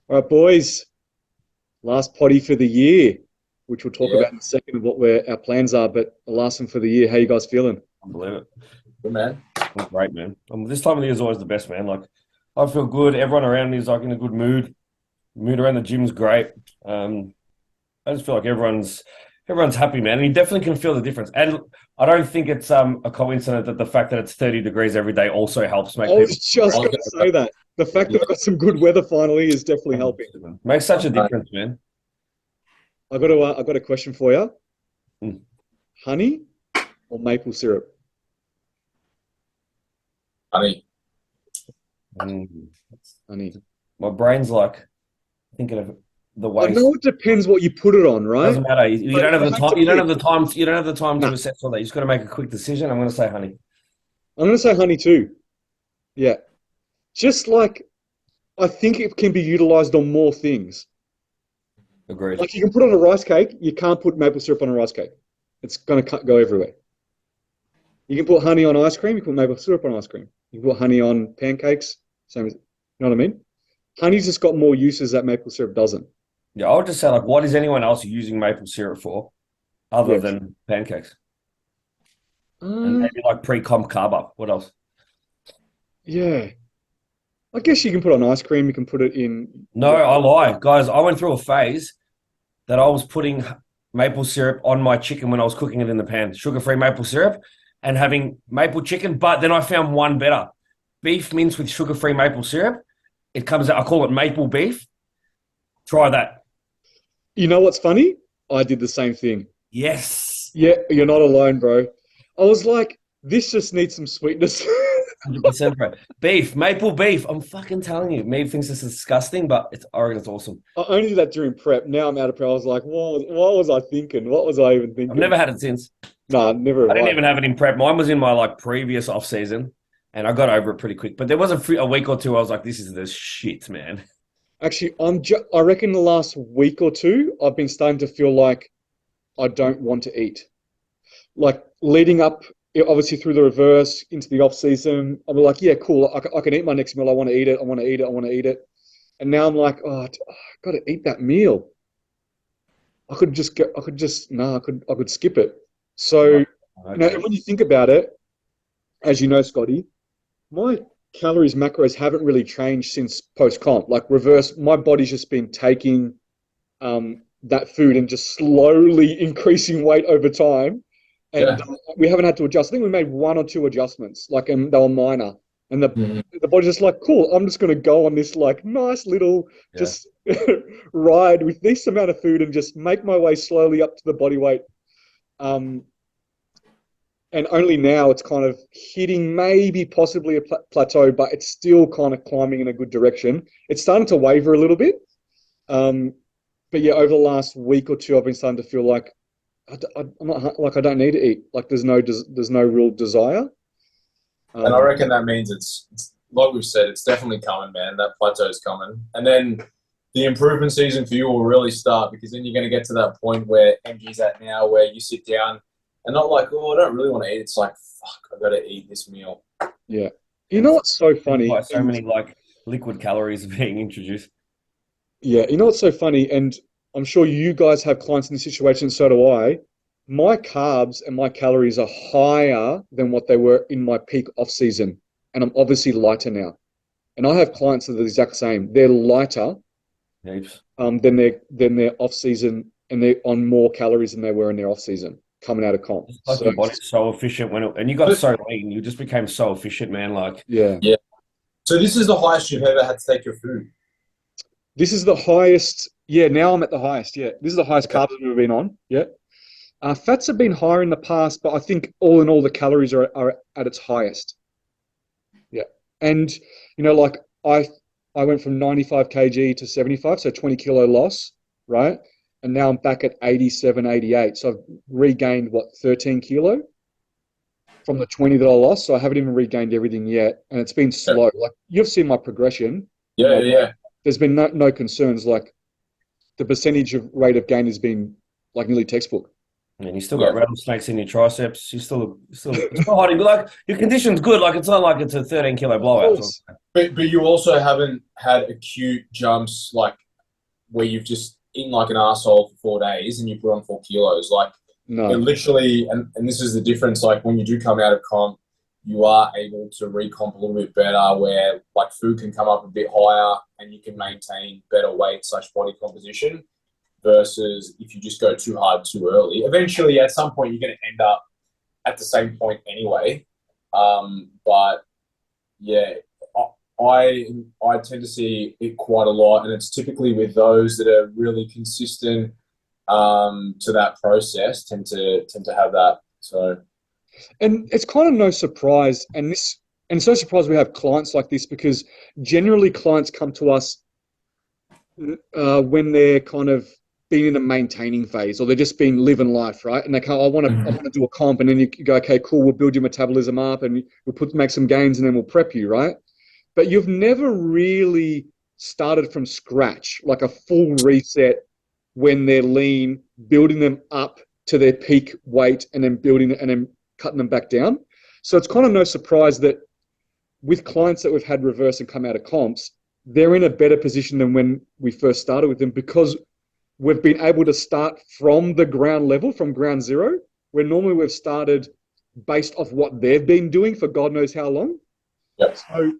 All right, boys. Last potty for the year, which we'll talk Yeah, about in a second of what our plans are. But the last one for the year. How you guys feeling? I believe it. good man. I'm great, man. This time of the year is always the best, man. Like, I feel good. Everyone around me is like in a good mood. Mood around the gym's great. I just feel like everyone's happy, man. And you definitely can feel the difference. And I don't think it's a coincidence that the fact that it's 30 degrees every day also helps I make was people just going to say that. The fact that Yeah, we've got some good weather finally is definitely helping. makes such a uh, difference, man. I got a question for you. Mm. Honey or maple syrup? honey. Mm. Honey. My brain's like thinking of the I waste. know it depends what you put it on, right? Doesn't matter. You But don't if have I the had time. to You don't pick, have the time. You don't have the time nah, to assess all that. You just got to make a quick decision. I'm going to say honey. I'm going to say honey too. Yeah. Just like I think it can be utilized on more things. Agreed. Like you can put on a rice cake, you can't put maple syrup on a rice cake. It's going to go everywhere. You can put honey on ice cream, you can put maple syrup on ice cream. You can put honey on pancakes, same as, you know what I mean? Honey's just got more uses that maple syrup doesn't. Yeah, I would just say like, what is anyone else using maple syrup for other Yeah. than pancakes and Uh, maybe like pre-comp carb up? What else? yeah. I guess you can put on ice cream, you can put it in. No, I lie, guys. I went through a phase that I was putting maple syrup on my chicken when I was cooking it in the pan, sugar-free maple syrup, and having maple chicken. But then I found one better: beef mince with sugar-free maple syrup. It comes out. I call it maple beef. Try that. You know what's funny? I did the same thing. Yes. Yeah, you're not alone, bro. I was like, this just needs some sweetness. 100% right. Beef, maple beef. I'm fucking telling you. Me thinks this is disgusting, but I reckon it's awesome. I only did that during prep. Now I'm out of prep. I was like, what was I thinking? What was I even I've thinking? never had it since. Nah, never I have didn't I. even have it in prep. Mine was in my like previous off season, and I got over it pretty quick. But there was a week or two I was like, "This is the shit, man." Actually, I reckon the last week or two, I've been starting to feel like I don't want to eat. Like leading up, obviously through the reverse into the off season, I'm like, yeah, cool. I can eat my next meal. I want to eat it. I want to eat it. I want to eat it. And now I'm like, I got to eat that meal. I could skip it. So, and Okay. when you think about it, as you know, Scotty, my calories, macros haven't really changed since post comp. Like reverse, my body's just been taking that food and just slowly increasing weight over time. And Yeah. we haven't had to adjust. I think we made one or two adjustments, like, and they were minor. And Mhm. the body's just like, cool, I'm just going to go on this like nice little Yeah. just ride with this amount of food and just make my way slowly up to the body weight. Um, and only now it's kind of hitting maybe possibly a plateau, but it's still kind of climbing in a good direction. It's starting to waver a little bit. Um, but yeah, over the last week or two, I've been starting to feel like am not like I don't need to eat. Like there's no real desire. And I Um, reckon that means it's like we've said, it's definitely coming, man. That plateau's coming. And then the improvement season for you will really start because then you're going to get to that point where MG's at now, where you sit down and not like, oh, I don't really want to eat. It's like, fuck, I got to eat this meal. yeah. You And know what's so that's funny? why so many like liquid calories are being introduced. Yeah, you know what's so funny? And I'm sure you guys have clients in this situation, so do I. My carbs and my calories are higher than what they were in my peak off season. And I'm obviously lighter now. And I have clients that are the exact same. They're lighter Heaps. than their off season and they're on more calories than they were in their off season coming out of comp. It's like So your body's so efficient and you got But so lean, you just became so efficient, man. Like, yeah. yeah. So this is the highest you've ever had to take your food. This is the highest. Yeah, now I'm at the highest. Yeah. This is the highest Okay. carbs I've ever been on. Yeah. Fats have been higher in the past, but I think all in all, the calories are at its highest. Yeah. And, like I went from 95 kg to 75, so 20 kilo loss, right? And now I'm back at 87, 88. So I've regained what, 13 kilo from the 20 that I lost. So I haven't even regained everything yet. And it's been Yeah, slow. Like you've seen my progression in yeah, my weight. yeah. There's been no concerns. Like the percentage of rate of gain has been like nearly textbook. and you still got Yeah. rattlesnakes in your triceps. You're still hiding. But like your condition's good. Like it's not like it's a 13 kilo Of blowout. course. But you also haven't had acute jumps like where you've just eaten like an asshole for 4 days and you put on 4 kilos. Like it No. literally, and this is the difference. Like when you do come out of comp, you are able to recomp a little bit better, where like food can come up a bit higher and you can maintain better weight/body composition. Versus if you just go too hard too early, eventually at some point you're going to end up at the same point anyway. But yeah, I tend to see it quite a lot, and it's typically with those that are really consistent to that process tend to have that. So, And it's kind of no surprise, and it's no surprise we have clients like this, because generally clients come to us when they're kind of been in a maintaining phase, or they're just been living life, right? And they come, I want to do a comp, and then you go, okay, cool, we'll build your metabolism up, and we'll make some gains, and then we'll prep you, right? But you've never really started from scratch, like a full reset when they're lean, building them up to their peak weight, and then building it, and then cutting them back down. So it's kind of no surprise that with clients that we've had reverse and come out of comps, they're in a better position than when we first started with them, because we've been able to start from the ground level, from ground zero, where normally we've started based off what they've been doing for God knows how long. yep. So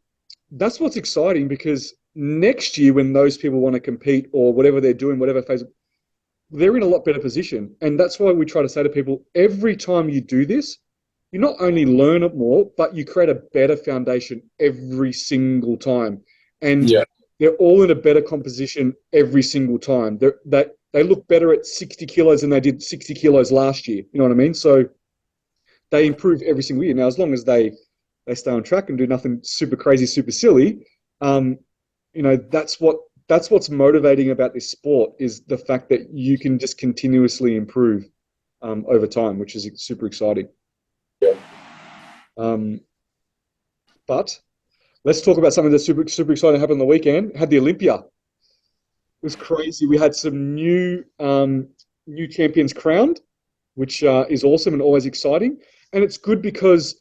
that's what's exciting, because next year when those people want to compete or whatever they're doing, whatever phase, they're in a lot better position. And that's why we try to say to people, every time you do this, you not only learn it more, but you create a better foundation every single time. And Yeah. they're all in a better composition every single time. They look better at 60 kilos than they did 60 kilos last year. You know what I mean? So they improve every single year. Now, as long as they stay on track and do nothing super crazy, super silly, that's what's motivating about this sport, is the fact that you can just continuously improve over time, which is super exciting. Yeah. But let's talk about something that's super, super exciting happened on the weekend. Had the Olympia. It was crazy. We had some new champions crowned, which is awesome and always exciting. And it's good because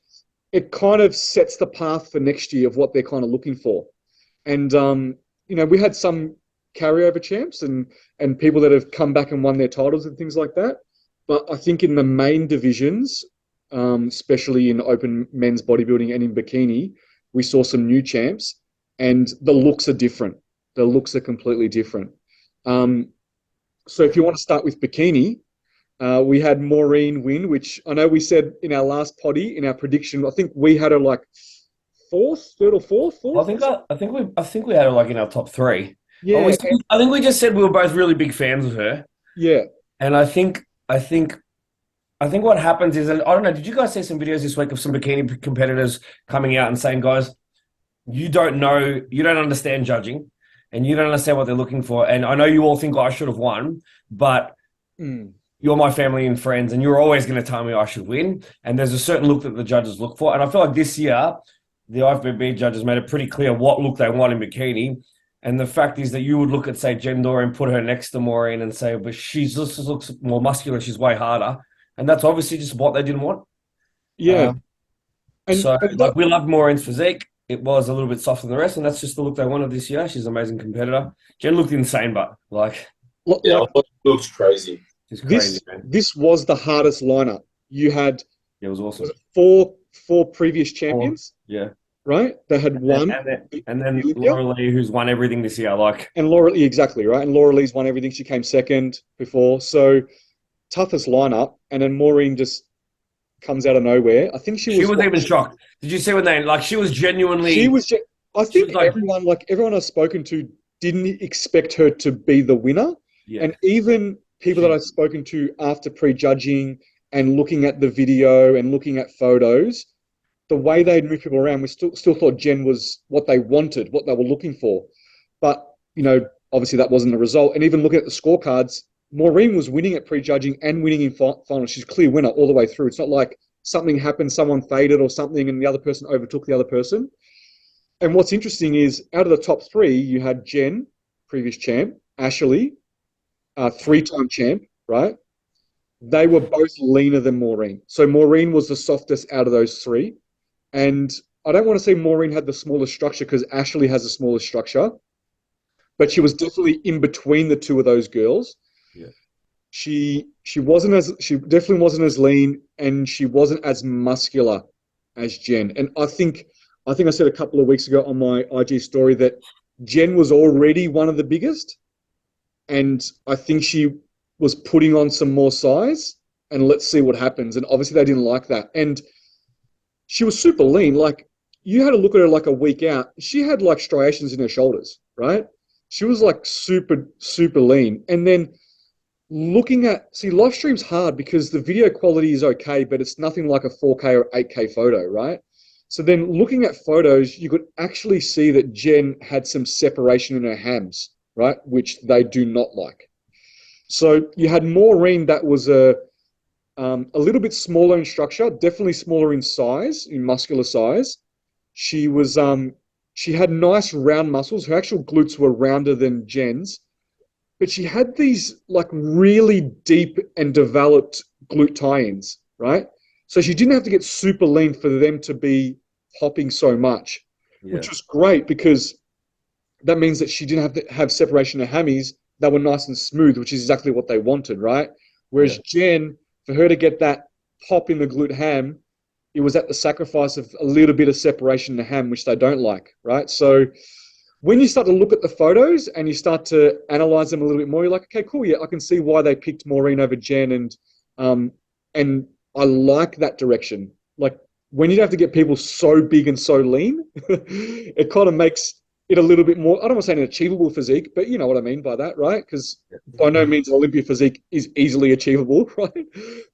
it kind of sets the path for next year of what they're kind of looking for. And we had some carryover champs and people that have come back and won their titles and things like that. But I think in the main divisions, especially in open men's bodybuilding and in bikini, we saw some new champs, and the looks are different. The looks are completely different. So if you want to start with bikini, we had Maureen win, which I know we said in our last poddy, in our prediction, I think we had her like third or fourth. I think we had her like in our top three. Yeah, I think we just said we were both really big fans of her. yeah. And I think what happens is, I don't know, did you guys see some videos this week of some bikini competitors coming out and saying, guys, you don't understand judging, and you don't understand what they're looking for. And I know you all think I should have won, but you're my family and friends, and you're always going to tell me I should win. And there's a certain look that the judges look for. And I feel like this year, the IFBB judges made it pretty clear what look they want in bikini. And the fact is that you would look at, say, Jen Dore and put her next to Maureen and say, but she just looks more muscular, she's way harder. And that's obviously just what they didn't want. Yeah. We loved Maureen's physique. It was a little bit softer than the rest, and that's just the look they wanted this year. She's an amazing competitor. Jen looked insane, but Looks crazy. She's crazy, man. This was the hardest lineup. You had It was awesome. Four previous champions. Yeah. Right? They had one. And then Laura Lee, who's won everything this year. And Laura Lee, exactly, right? And Laura Lee's won everything. She came second before. So toughest lineup. And then Maureen just comes out of nowhere. I think she was even shocked. Did you see when she was genuinely... I think everyone I've spoken to didn't expect her to be the winner. Yeah. And even people that I've spoken to after prejudging and looking at the video and looking at photos, the way they'd move people around, we still thought Jen was what they wanted, what they were looking for. But, obviously that wasn't the result. And even looking at the scorecards, Maureen was winning at prejudging and winning in final. She's a clear winner all the way through. It's not like something happened, someone faded or something, and the other person overtook the other person. And what's interesting is, out of the top three, you had Jen, previous champ, Ashley, three-time champ, right? They were both leaner than Maureen. So Maureen was the softest out of those three. And I don't want to say Maureen had the smallest structure because Ashley has the smallest structure, but she was definitely in between the two of those girls. Yeah. She definitely wasn't as lean, and she wasn't as muscular as Jen. And I think I said a couple of weeks ago on my IG story that Jen was already one of the biggest, and I think she was putting on some more size, and let's see what happens. And obviously they didn't like that. And she was super lean. Like, you had to look at her like a week out. She had like striations in her shoulders, right? She was like super, super lean. And then live stream's hard because the video quality is okay, but it's nothing like a 4K or 8K photo, right? So then looking at photos, you could actually see that Jen had some separation in her hams, right? Which they do not like. So you had Maureen that was a little bit smaller in structure, definitely smaller in size, in muscular size. She had nice round muscles. Her actual glutes were rounder than Jen's, but she had these like really deep and developed glute tie-ins, right? So she didn't have to get super lean for them to be popping so much, which was great because that means that she didn't have to have separation of hammies that were nice and smooth, which is exactly what they wanted, right? Whereas Jen, for her to get that pop in the glute ham, it was at the sacrifice of a little bit of separation in the ham, which they don't like, right? So when you start to look at the photos and you start to analyze them a little bit more, you're like, okay, cool, yeah, I can see why they picked Maureen over Jen, and I like that direction. Like, when you have to get people so big and so lean, it kind of makes it a little bit more, I don't want to say an achievable physique, but you know what I mean by that, right? Because by no means an Olympia physique is easily achievable, right?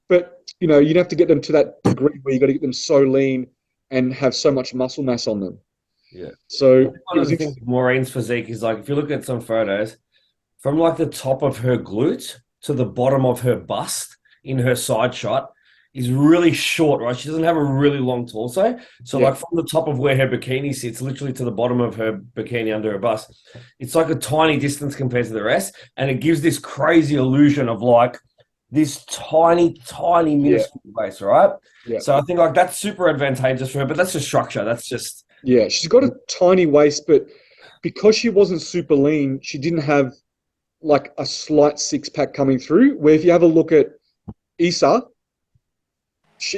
But, you know, you'd have to get them to that degree where you got to get them so lean and have so much muscle mass on them. Yeah. So one of the things with Maureen's physique is like, if you look at some photos, from like the top of her glute to the bottom of her bust in her side shot is really short, right? She doesn't have a really long torso. So like from the top of where her bikini sits, literally to the bottom of her bikini under her bust, it's like a tiny distance compared to the rest. And it gives this crazy illusion of like this tiny, tiny minuscule waist, right? Yeah. So I think like that's super advantageous for her, but that's just structure. That's just... Yeah, she's got a tiny waist, but because she wasn't super lean, she didn't have like a slight six pack coming through. Where if you have a look at Issa,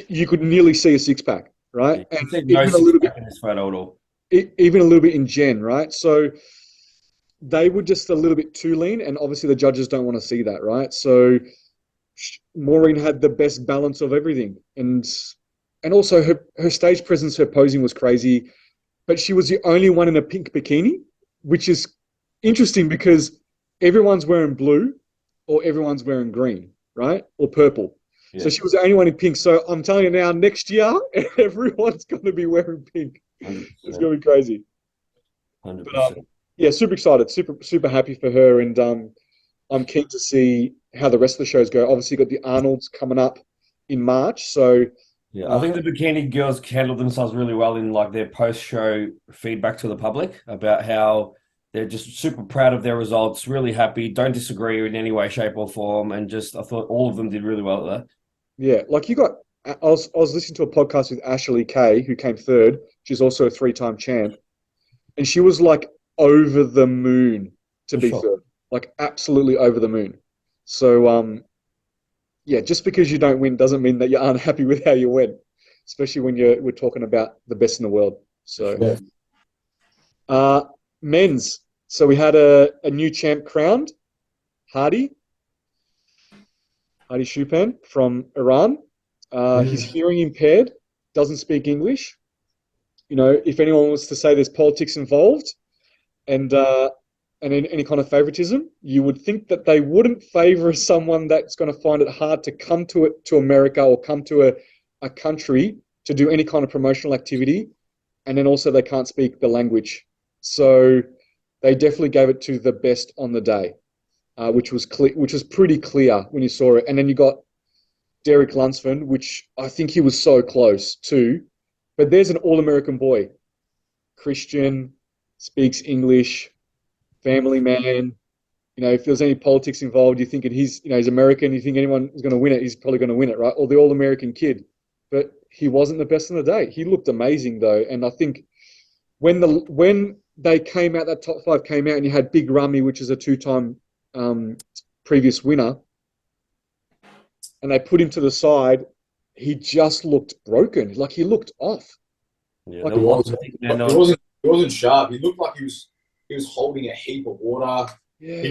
you could nearly see a six pack, right? Yeah, and no even a little bit in this photo at all. Even a little bit in Jen, right? So they were just a little bit too lean, and obviously the judges don't want to see that, right? So Maureen had the best balance of everything, and also her stage presence, her posing was crazy, but she was the only one in a pink bikini, which is interesting because everyone's wearing blue or everyone's wearing green, right? Or purple. Yeah. So she was the only one in pink. So I'm telling you now, next year, everyone's going to be wearing pink. 100%. It's going to be crazy. 100%. But, yeah, super excited, super happy for her. And I'm keen to see how the rest of the shows go. Obviously, got the Arnolds coming up in March. So yeah, I think the bikini girls handled themselves really well in like their post-show feedback to the public about how they're just super proud of their results, really happy, don't disagree in any way, shape, or form, and just I thought all of them did really well at that. Yeah, like I was listening to a podcast with Ashley Kay, who came third. She's also a 3-time champ, and she was like over the moon to be third, like absolutely over the moon. So yeah, just because you don't win doesn't mean that you aren't happy with how you went, especially when we're talking about the best in the world. So, men's. So we had a new champ crowned, Hadi Shupan from Iran. He's hearing impaired, doesn't speak English. You know, if anyone wants to say there's politics involved and any kind of favoritism, you would think that they wouldn't favor someone that's going to find it hard to come to America or come to a country to do any kind of promotional activity, and then also they can't speak the language. So they definitely gave it to the best on the day, which was pretty clear when you saw it. And then you got Derek Lunsford, which I think he was so close too. But there's an all-American boy, Christian, speaks English, family man. You know, if there's any politics involved, you're thinking he's American. You think anyone is going to win it, he's probably going to win it, right? Or the all-American kid. But he wasn't the best on the day. He looked amazing though, and I think when they came out, that top 5 came out, and you had Big Rummy, which is a 2-time previous winner, and they put him to the side, he just looked broken. Like he looked off. Yeah, Like, He wasn't sharp. He looked like he was holding a heap of water. yeah.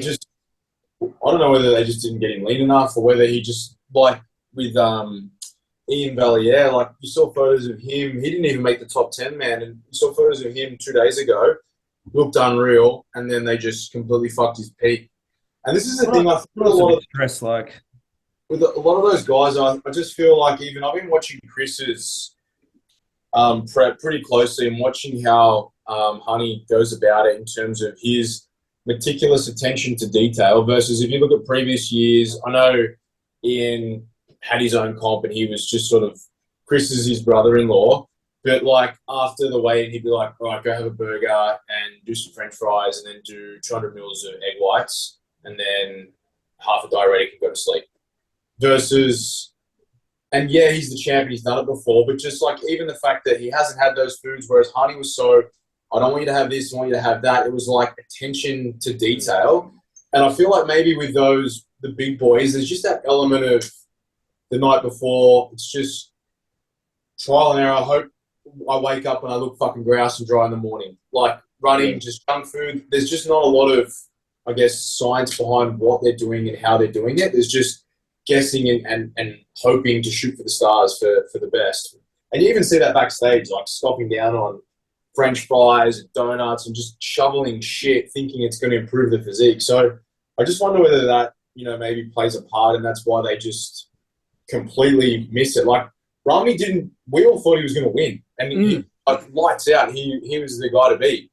I don't know whether they just didn't get him lean enough or whether he just, like with Ian Valier, like you saw photos of him. He didn't even make the top 10, man. And you saw photos of him 2 days ago. Looked unreal. And then they just completely fucked his peak. And this is the thing. I feel a lot of stress, like with a lot of those guys. I just feel like even I've been watching Chris's prep pretty closely and watching how Honey goes about it in terms of his meticulous attention to detail versus if you look at previous years. I know Ian had his own comp and he was just sort of, Chris is his brother-in-law, but like after the weigh-in he'd be like, all right, go have a burger and do some french fries and then do 200 mils of egg whites and then half a diuretic and go to sleep. Versus, and yeah, he's the champion, he's done it before, but just like even the fact that he hasn't had those foods, whereas Honey was so, I don't want you to have this, I want you to have that. It was like attention to detail. And I feel like maybe with those, the big boys, there's just that element of the night before. It's just trial and error. I hope I wake up and I look fucking grouse and dry in the morning. Like running, just junk food. There's just not a lot of, I guess, science behind what they're doing and how they're doing it. There's just guessing and hoping to shoot for the stars for the best. And you even see that backstage, like stopping down on French fries and donuts and just shoveling shit, thinking it's going to improve the physique. So I just wonder whether that, maybe plays a part, and that's why they just completely miss it. Like Rami we all thought he was going to win, and he, like lights out. He was the guy to beat,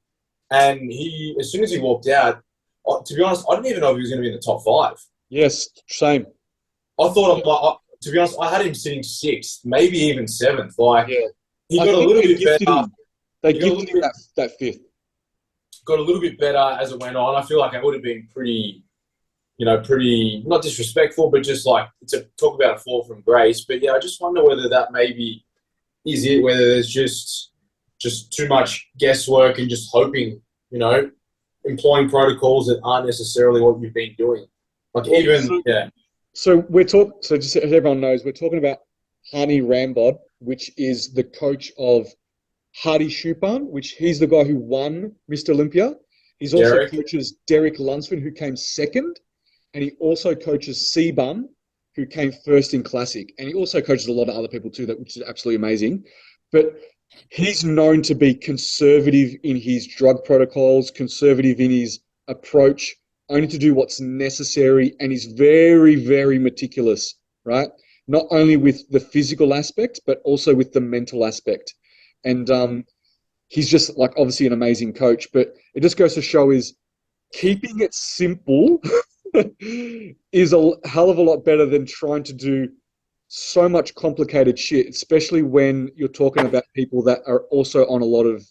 and he, as soon as he walked out, to be honest, I didn't even know if he was going to be in the top 5. Yes, same. I thought, to be honest, I had him sitting 6th, maybe even 7th. Like he got a little bit better. They gifted him that 5th. Got a little bit better as it went on. I feel like it would have been pretty not disrespectful, but just like to talk about a fall from grace. But yeah, I just wonder whether that maybe is it, whether there's just too much guesswork and just hoping, employing protocols that aren't necessarily what you've been doing. Like So just so everyone knows, we're talking about Hani Rambod, which is the coach of Hadi Shupan, which he's the guy who won Mr. Olympia. He's also coaches Derek Lunsford, who came 2nd, and he also coaches Seabum, who came 1st in Classic, and he also coaches a lot of other people too, which is absolutely amazing. But he's known to be conservative in his drug protocols, conservative in his approach, only to do what's necessary, and he's very, very meticulous, right? Not only with the physical aspect, but also with the mental aspect. And he's just like obviously an amazing coach, but it just goes to show is keeping it simple is a hell of a lot better than trying to do so much complicated shit, especially when you're talking about people that are also on a lot of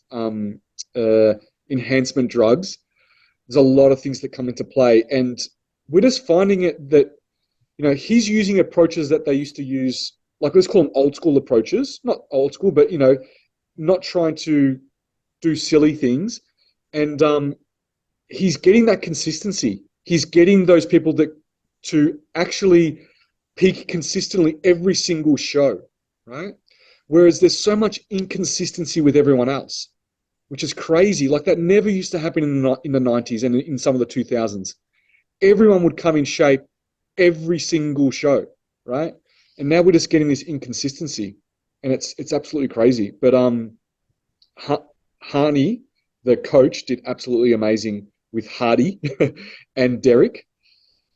enhancement drugs. There's a lot of things that come into play, and we're just finding it that, he's using approaches that they used to use, like let's call them old school approaches, not old school, but, not trying to do silly things. And he's getting that consistency. He's getting those people to actually peak consistently every single show, right? Whereas there's so much inconsistency with everyone else, which is crazy. Like that never used to happen in the 90s and in some of the 2000s. Everyone would come in shape every single show, right? And now we're just getting this inconsistency, and it's absolutely crazy. But Hani, the coach, did absolutely amazing with Hardy and Derek,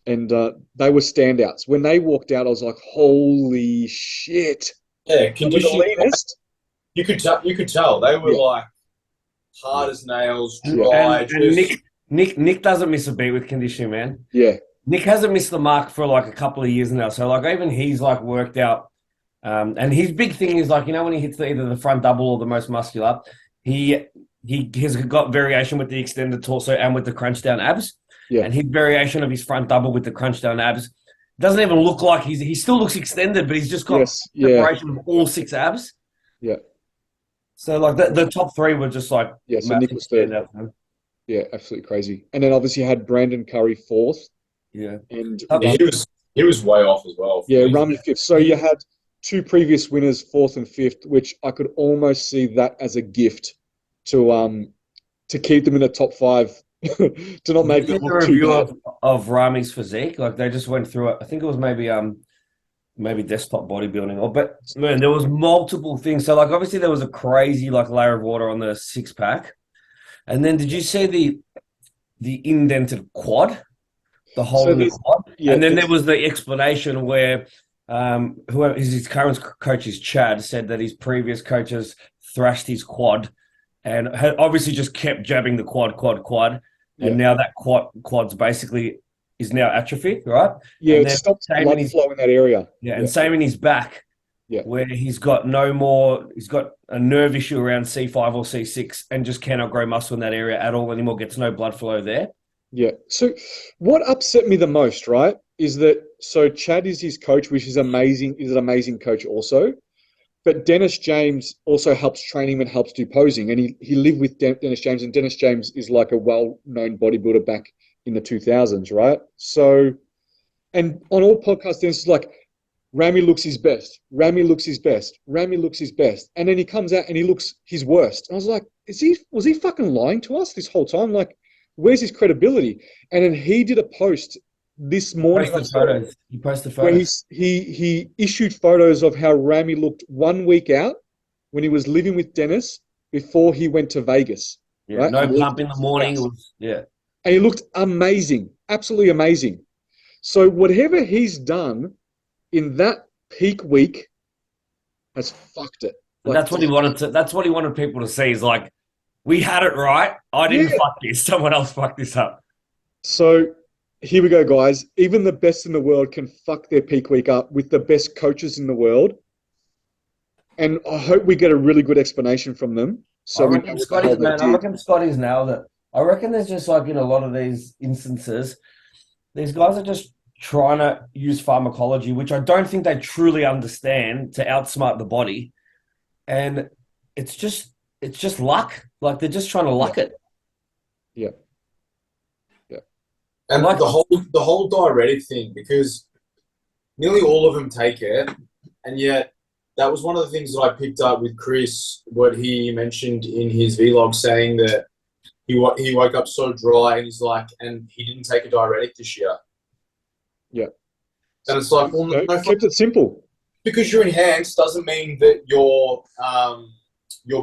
and they were standouts. When they walked out, I was like, "Holy shit!" Yeah, conditioning. You could tell they were like hard as nails, dry. And Nick doesn't miss a beat with conditioning, man. Yeah. Nick hasn't missed the mark for like a couple of years now. So like even he's like worked out. And his big thing is like, when he hits either the front double or the most muscular, he has got variation with the extended torso and with the crunch down abs. Yeah. And his variation of his front double with the crunch down abs doesn't even look like he still looks extended, but he's just got Yes, yeah, separation of all 6 abs. yeah, So like the top 3 were just like yeah. So Nick massive was third. standout. Yeah, absolutely crazy. And then obviously you had Brandon Curry fourth, Yeah. and Yeah, he was way off as well. yeah, Rami fifth. So you had 2 previous winners, fourth and fifth, which I could almost see that as a gift to keep them in the top 5, to not make Did you them see the look too review bad. of Rami's physique? Like they just went through it. I think it was maybe desktop bodybuilding, but man, there was multiple things. So like obviously there was a crazy like layer of water on the 6-pack, and then did you see the indented quad, the hole So in the there's quad, yeah, and then there there's was the explanation where whoever his current coach is Chad said that his previous coaches thrashed his quad, and had obviously just kept jabbing the quad, yeah, and now that quad's basically is now atrophied, right? yeah. And It then stops same in blood his flow in that area. yeah, Yeah, and same in his back, yeah, where he's got a nerve issue around C5 or C6 and just cannot grow muscle in that area at all anymore, gets no blood flow there. yeah. So what upset me the most, right, is that so Chad is his coach, which is amazing. Is an amazing coach also. But Dennis James also helps train him and helps do posing. And he lived with Dennis James, and Dennis James is like a well-known bodybuilder back in the 2000s, right? So, and on all podcasts, Dennis is like, Rami looks his best. Rami looks his best. Rami looks his best. And then he comes out and he looks his worst. And I was like, was he fucking lying to us this whole time? Like, where's his credibility? And then he did a post this morning He posted where photos. he issued photos of how Rami looked 1 week out when he was living with Dennis before he went to Vegas, Yeah, right? no And pump left in the his morning. It house. was yeah. And he looked amazing, absolutely amazing. So whatever he's done in that peak week has fucked it. And Like, that's what he wanted to. That's what he wanted people to see. Is like, we had it right. I didn't yeah. fuck this. Someone else fucked this up. So here we go, guys. Even the best in the world can fuck their peak week up with the best coaches in the world. And I hope we get a really good explanation from them. So we know what the hell they I did. reckon Scotty's nailed it. I reckon there's just like in a lot of these instances, these guys are just trying to use pharmacology, which I don't think they truly understand, to outsmart the body. And it's just luck. Like they're just trying to luck it. Yeah. Yeah. And Like, the whole diuretic thing, because nearly all of them take it, and yet that was one of the things that I picked up with Chris, what he mentioned in his vlog, saying that he woke up so dry, and he's like, and he didn't take a diuretic this year. Yeah. And it's like, well, no, kept it simple. because you're enhanced doesn't mean that your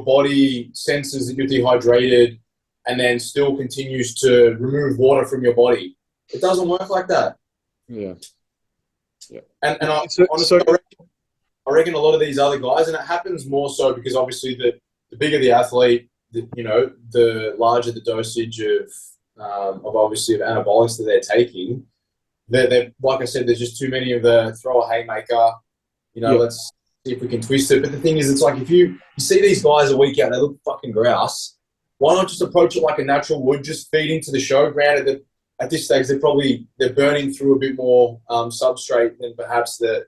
body senses that you're dehydrated and then still continues to remove water from your body. It doesn't work like that. Yeah. Yeah. And So I reckon a lot of these other guys, and it happens more so because obviously the bigger the athlete, the larger the dosage of obviously of anabolics that they're taking. They're like I said, there's just too many of the throw a haymaker. Let's see if we can twist it. But the thing is, it's like if you see these guys a week out, they look fucking grouse. Why not just approach it like a natural would? Just feed into the show. Granted that at this stage they're burning through a bit more substrate than perhaps the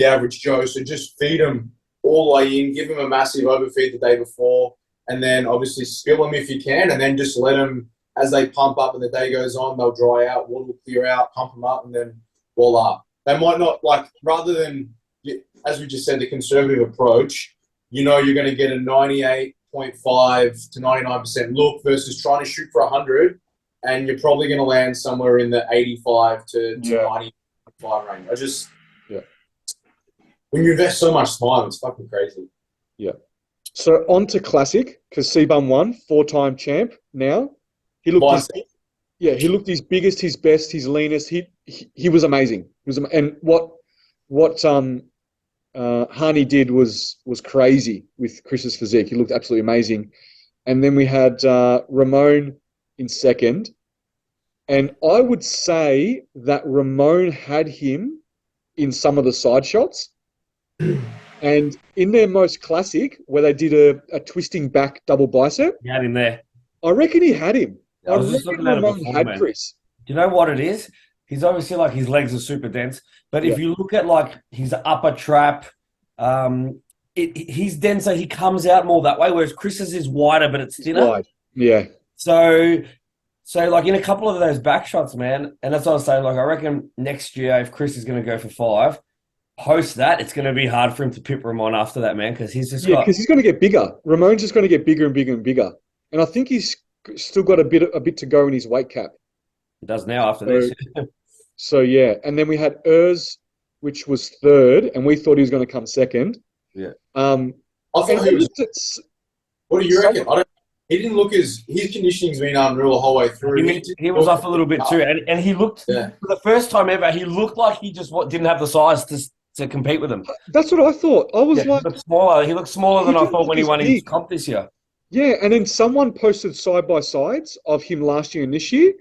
average Joe. So just feed them all the way in. Give them a massive overfeed the day before, and then obviously spill them if you can, and then just let them as they pump up and the day goes on. They'll dry out, water will clear out, pump them up, and then voila. They might not rather than, as we just said, the conservative approach. You're going to get a 98.5 to 99% look versus trying to shoot for 100, and you're probably going to land somewhere in the 85 to 95 range. When you invest so much time, it's fucking crazy. Yeah. So on to classic, because C-Bum won, 4-time champ now. He looked his biggest, his best, his leanest. He was amazing. And what Hani did was crazy with Chris's physique. He looked absolutely amazing. And then we had Ramon in second. And I would say that Ramon had him in some of the side shots. And in their most classic, where they did a twisting back double bicep, he had him there. I reckon he had him. I was just looking at it Ramon before, had man. Chris. Do you know what it is? he's obviously like his legs are super dense. But if Yeah. you look at like his upper trap, he's denser. He comes out more that way, whereas Chris's is wider, but it's It's thinner. wide. Yeah. So like in a couple of those back shots, man, and that's what I was saying. Like I reckon next year, if Chris is going to go for 5, post that, it's going to be hard for him to pip Ramon after that, man, because he's just Yeah, got. because he's going to get bigger. Ramon's just going to get bigger and bigger and bigger. And I think he's still got a bit to go in his weight cap. He does now after So, this. so yeah. And then we had Urs, which was 3rd, and we thought he was going to come 2nd. Yeah. I And thought I he was. looked at What do you reckon? He didn't look as his conditioning's been unreal the whole way through. He was off a little bit too, and he looked for the first time ever. He looked like he just didn't have the size to compete with him. That's what I thought. I was like, he looked smaller. He looked smaller than I didn't thought look when he as won his big. comp this year. Yeah, and then someone posted side by sides of him last year and this year.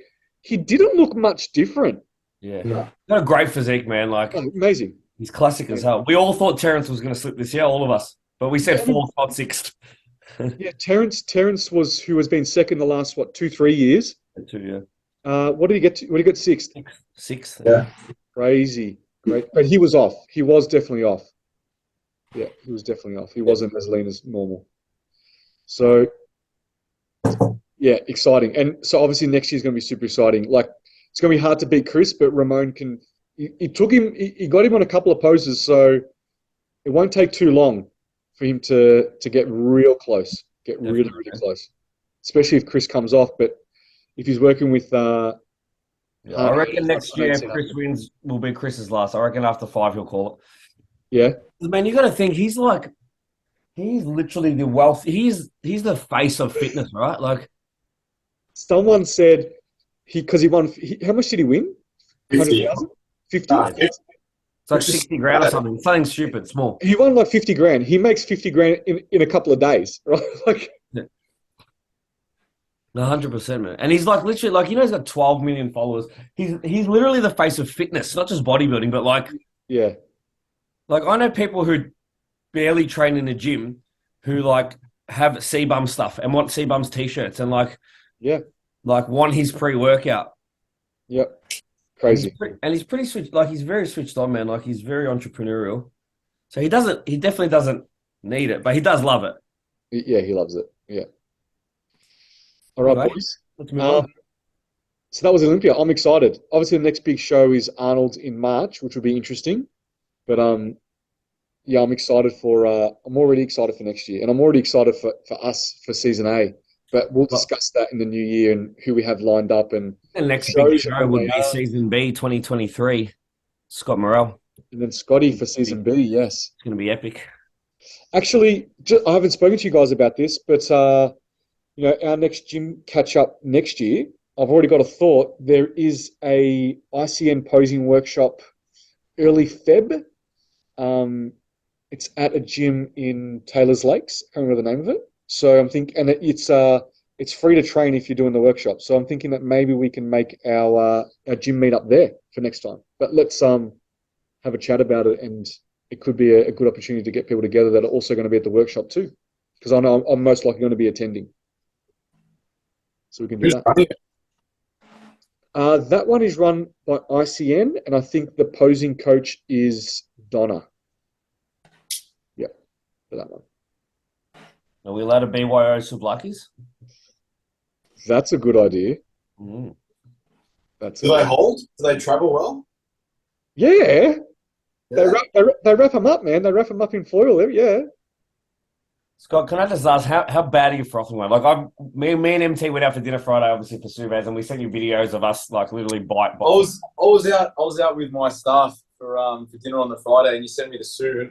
He didn't look much different. Yeah, got a great physique, man. Like amazing. He's classic as hell. We all thought Terrence was going to slip this year, all of us, but we said 4th, not 6th. Yeah, Terrence was who has been second the last 2-3 years. 2, yeah. What did he get to? What did he get 6th? 6th. Yeah. Crazy, great. But he was off. He was definitely off. Yeah, he was definitely off. He wasn't as lean as normal. So, yeah, exciting. And so obviously next year's going to be super exciting. Like it's going to be hard to beat Chris, but Ramon can. He took him. He got him on a couple of poses, so it won't take too long for him to get real close. Get really close, especially if Chris comes off. But if he's working with, I reckon next year Chris wins will be Chris's last. I reckon after 5 he'll call it. Yeah, man, you got to think he's literally the wealth. He's the face of fitness, right? Like someone said because he won. How much did he win? 50,000. 50. It's like 60 grand or something. Something stupid, small. He won like 50 grand. He makes 50 grand in a couple of days, right? Like, 100%, man. And he's like literally like he's got 12 million followers. He's literally the face of fitness, not just bodybuilding, but like yeah. Like I know people who barely train in the gym who like have C-Bum stuff and want C-Bum's t-shirts and like want his pre-workout. Yep. Crazy. And he's pretty switched. Like he's very switched on, man. Like he's very entrepreneurial. So he definitely doesn't need it, but he does love it. Yeah, he loves it. Yeah. All right, Anyway, boys. let's move on. So that was Olympia. I'm excited. Obviously, the next big show is Arnold's in March, which will be interesting. But yeah, I'm excited for. I'm already excited for next year, and I'm already excited for us for season A. But we'll discuss that in the new year and who we have lined up and the next big show would be season B 2023. Scott Morrell. And then Scotty for season B. Yes, it's going to be epic. Actually, I haven't spoken to you guys about this, but our next gym catch up next year. I've already got a thought. There is a ICN posing workshop early Feb. It's at a gym in Taylor's Lakes. I can't remember the name of it. So I'm thinking, and it's free to train if you're doing the workshop. So I'm thinking that maybe we can make our gym meet up there for next time. But let's have a chat about it, and it could be a good opportunity to get people together that are also going to be at the workshop too, because I know I'm most likely going to be attending. So we can do that. That one is run by ICN, and I think the posing coach is Donna. Yeah, for that one. Are we allowed to BYO Sublakis? That's a good idea. Mm. Do they hold? Do they travel well? Yeah. They wrap them up, man. They wrap them up in foil. Yeah. Scott, can I just ask how bad are you frothing, man? Like me and MT went out for dinner Friday, obviously for Subaz, and we sent you videos of us like literally bite. I was out with my staff for dinner on the Friday, and you sent me the suit.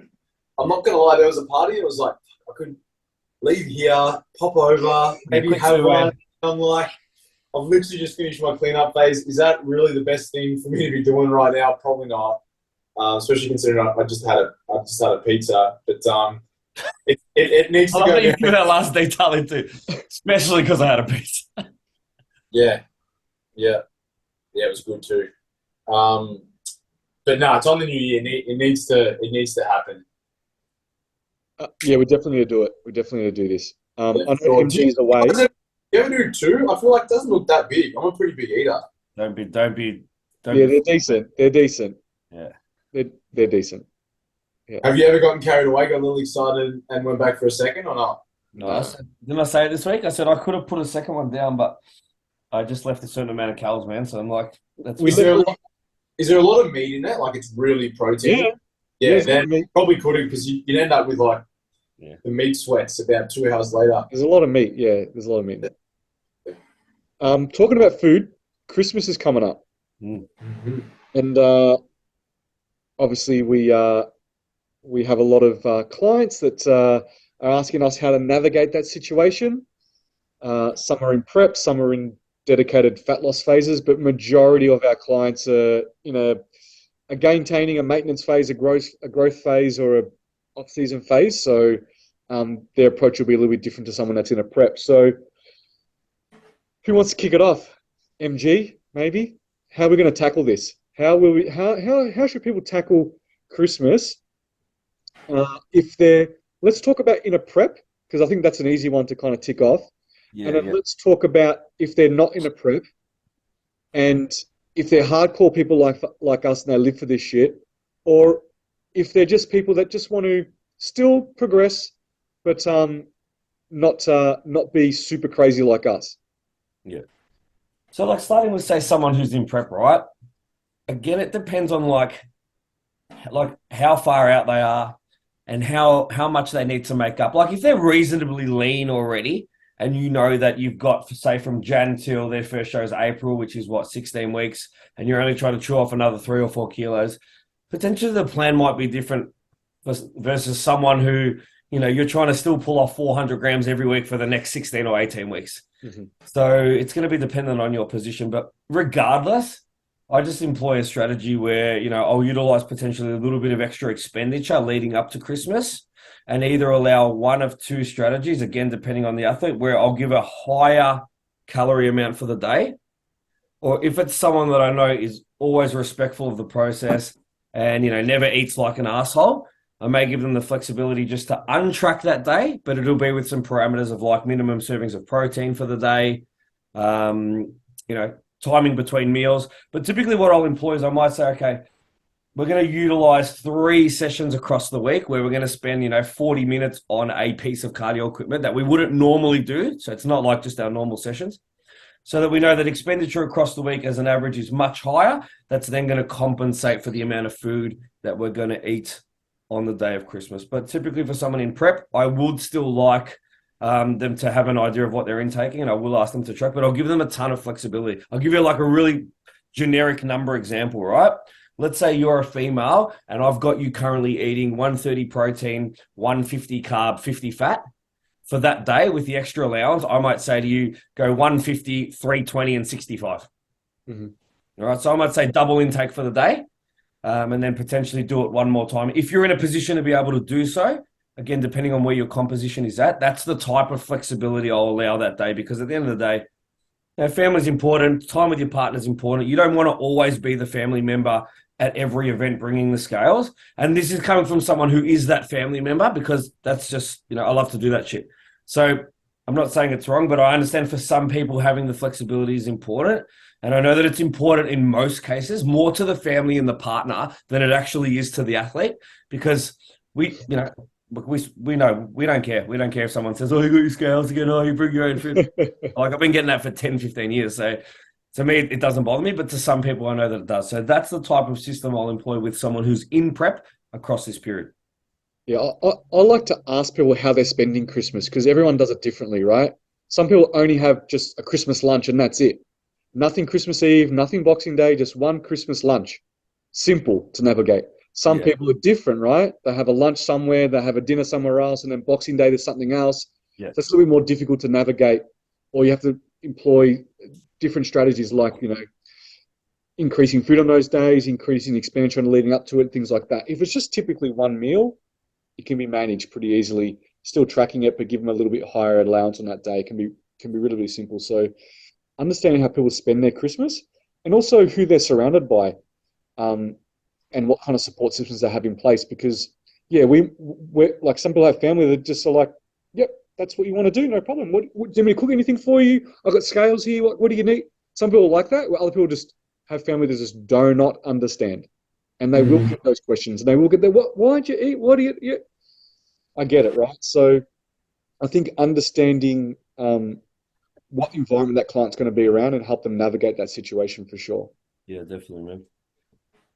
I'm not gonna lie, there was a party. It was like I could leave here, pop over, maybe have one. I'm like, I've literally just finished my cleanup phase. Is that really the best thing for me to be doing right now? Probably not. Especially considering I just had a pizza, but it needs to go. I love that you threw that last detail into, especially because I had a pizza. Yeah, it was good too. But no, it's on the new year. It needs to happen. Yeah, we definitely need to do it. We definitely need to do this. I know MG is away. You ever do 2? I feel like it doesn't look that big. I'm a pretty big eater. Don't Don't Yeah, be they're decent. They're decent. Yeah. They're decent. Yeah. Have you ever gotten carried away, got a little excited, and went back for a second or not? No, didn't I say it this week? I said I could have put a second one down, but I just left a certain amount of calories, man. So I'm like, that's We Is there, a literally, lot, is there a lot of meat in that? Like it's really protein? yeah, Yeah, there's a lot then of meat. probably couldn't because you'd end up with like the meat sweats about 2 hours later. There's a lot of meat. Yeah, there's a lot of meat. Talking about food, Christmas is coming up, Mm-hmm. and obviously we have a lot of clients that are asking us how to navigate that situation. Some are in prep, some are in dedicated fat loss phases, but majority of our clients are in a maintaining, a maintenance phase, a growth phase, or a off-season phase. So their approach will be a little bit different to someone that's in a prep. So who wants to kick it off? MG, maybe? How are we going to tackle this? How should people tackle Christmas let's talk about in a prep, because I think that's an easy one to kind of tick off. And then let's talk about if they're not in a prep and if they're hardcore people like us and they live for this shit, or if they're just people that just want to still progress, but not be super crazy like us. Yeah. So like starting with say someone who's in prep, right? Again, it depends on like how far out they are and how much they need to make up. Like if they're reasonably lean already, and you know that you've got, say, from Jan till their first show is April, which is 16 weeks, and you're only trying to chew off another 3 or 4 kilos, potentially the plan might be different versus someone who, you're trying to still pull off 400 grams every week for the next 16 or 18 weeks. Mm-hmm. So it's going to be dependent on your position. But regardless, I just employ a strategy where, I'll utilize potentially a little bit of extra expenditure leading up to Christmas and either allow one of 2 strategies, again, depending on the athlete, where I'll give a higher calorie amount for the day. Or if it's someone that I know is always respectful of the process and, never eats like an asshole, I may give them the flexibility just to untrack that day, but it'll be with some parameters of like minimum servings of protein for the day, timing between meals. But typically what I'll employ is I might say, okay, we're going to utilize 3 sessions across the week where we're going to spend, 40 minutes on a piece of cardio equipment that we wouldn't normally do. So it's not like just our normal sessions. So that we know that expenditure across the week as an average is much higher. That's then going to compensate for the amount of food that we're going to eat on the day of Christmas. But typically for someone in prep, I would still like them to have an idea of what they're intaking, and I will ask them to track, but I'll give them a ton of flexibility. I'll give you like a really generic number example, right? Let's say you're a female and I've got you currently eating 130 protein, 150 carb, 50 fat. For that day with the extra allowance, I might say to you, go 150, 320, and 65. Mm-hmm. All right, so I might say double intake for the day, and then potentially do it one more time. If you're in a position to be able to do so, again, depending on where your composition is at, that's the type of flexibility I'll allow that day, because at the end of the day, family's important, time with your partner is important. You don't want to always be the family member at every event bringing the scales. And this is coming from someone who is that family member, because that's just, I love to do that shit. So I'm not saying it's wrong, but I understand for some people having the flexibility is important. And I know that it's important in most cases, more to the family and the partner than it actually is to the athlete, because we know we don't care. We don't care if someone says, oh, you got your scales again. Oh, you bring your own food. Like I've been getting that for 10, 15 years. So to me, it doesn't bother me, but to some people, I know that it does. So that's the type of system I'll employ with someone who's in prep across this period. Yeah, I like to ask people how they're spending Christmas, because everyone does it differently, right? Some people only have just a Christmas lunch and that's it. Nothing Christmas Eve, nothing Boxing Day, just one Christmas lunch. Simple to navigate. Some people are different, right? They have a lunch somewhere, they have a dinner somewhere else, and then Boxing Day there's something else. Yeah. So it's a little bit more difficult to navigate, or you have to employ different strategies like, increasing food on those days, increasing expenditure and leading up to it, things like that. If it's just typically one meal, it can be managed pretty easily. Still tracking it, but give them a little bit higher allowance on that day can be really, really simple. So understanding how people spend their Christmas, and also who they're surrounded by, and what kind of support systems they have in place. Because we're like, some people have family that just are like, yep, that's what you want to do, no problem. What do you want me to cook anything for you? I've got scales here. What do you need? Some people like that, where other people just have family that just do not understand, and they will get those questions, and they will get the why don't you eat? What do you? I get it, right? So I think understanding what environment that client's going to be around and help them navigate that situation for sure. Yeah, definitely, man.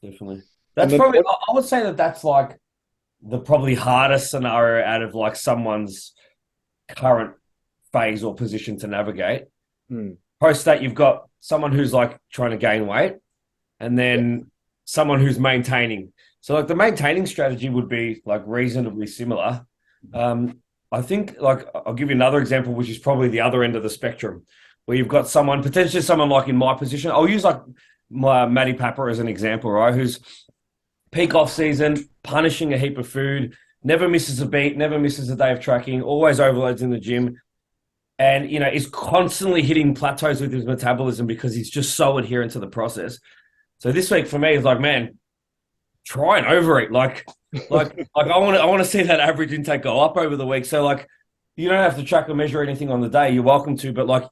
Definitely. And That's then probably, I would say that that's like the probably hardest scenario out of like someone's current phase or position to navigate. Post that, you've got someone who's like trying to gain weight and then someone who's maintaining. So like the maintaining strategy would be like reasonably similar. I think like I'll give you another example, which is probably the other end of the spectrum, where you've got someone, potentially someone like in my position. I'll use like my Matty Papper as an example, right? Who's peak off season, punishing a heap of food, never misses a beat, never misses a day of tracking, always overloads in the gym. And, you know, is constantly hitting plateaus with his metabolism because he's just so adherent to the process. So this week for me is like, man, try and overeat. Like I want to see that average intake go up over the week. So like, you don't have to track or measure anything on the day. You're welcome to, but like,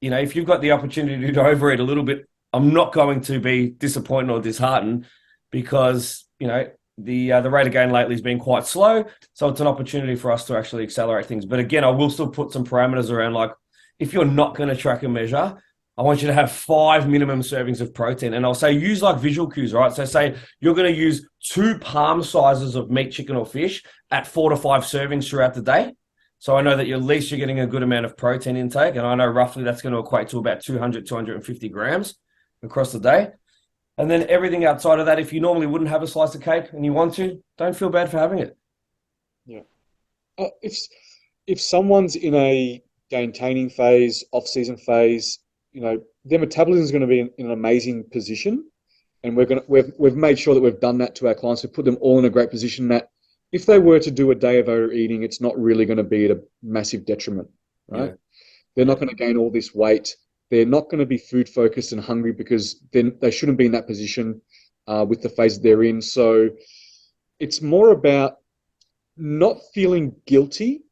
you know, if you've got the opportunity to overeat a little bit, I'm not going to be disappointed or disheartened because, you know, the rate of gain lately has been quite slow. So it's an opportunity for us to actually accelerate things. But again, I will still put some parameters around, like if you're not going to track and measure, I want you to have 5 minimum servings of protein. And I'll say use like visual cues, right? So say you're going to use 2 palm sizes of meat, chicken, or fish at 4 to 5 servings throughout the day. So I know that at least you're getting a good amount of protein intake. And I know roughly that's going to equate to about 200, 250 grams across the day. And then everything outside of that, if you normally wouldn't have a slice of cake and you want to, don't feel bad for having it. Yeah. If someone's in a maintaining phase, off-season phase, you know, their metabolism is going to be in an amazing position, and we've made sure that we've done that to our clients. We've put them all in a great position that if they were to do a day of overeating, it's not really going to be at a massive detriment, right? Yeah. They're not going to gain all this weight. They're not going to be food focused and hungry because then they shouldn't be in that position with the phase they're in. So it's more about not feeling guilty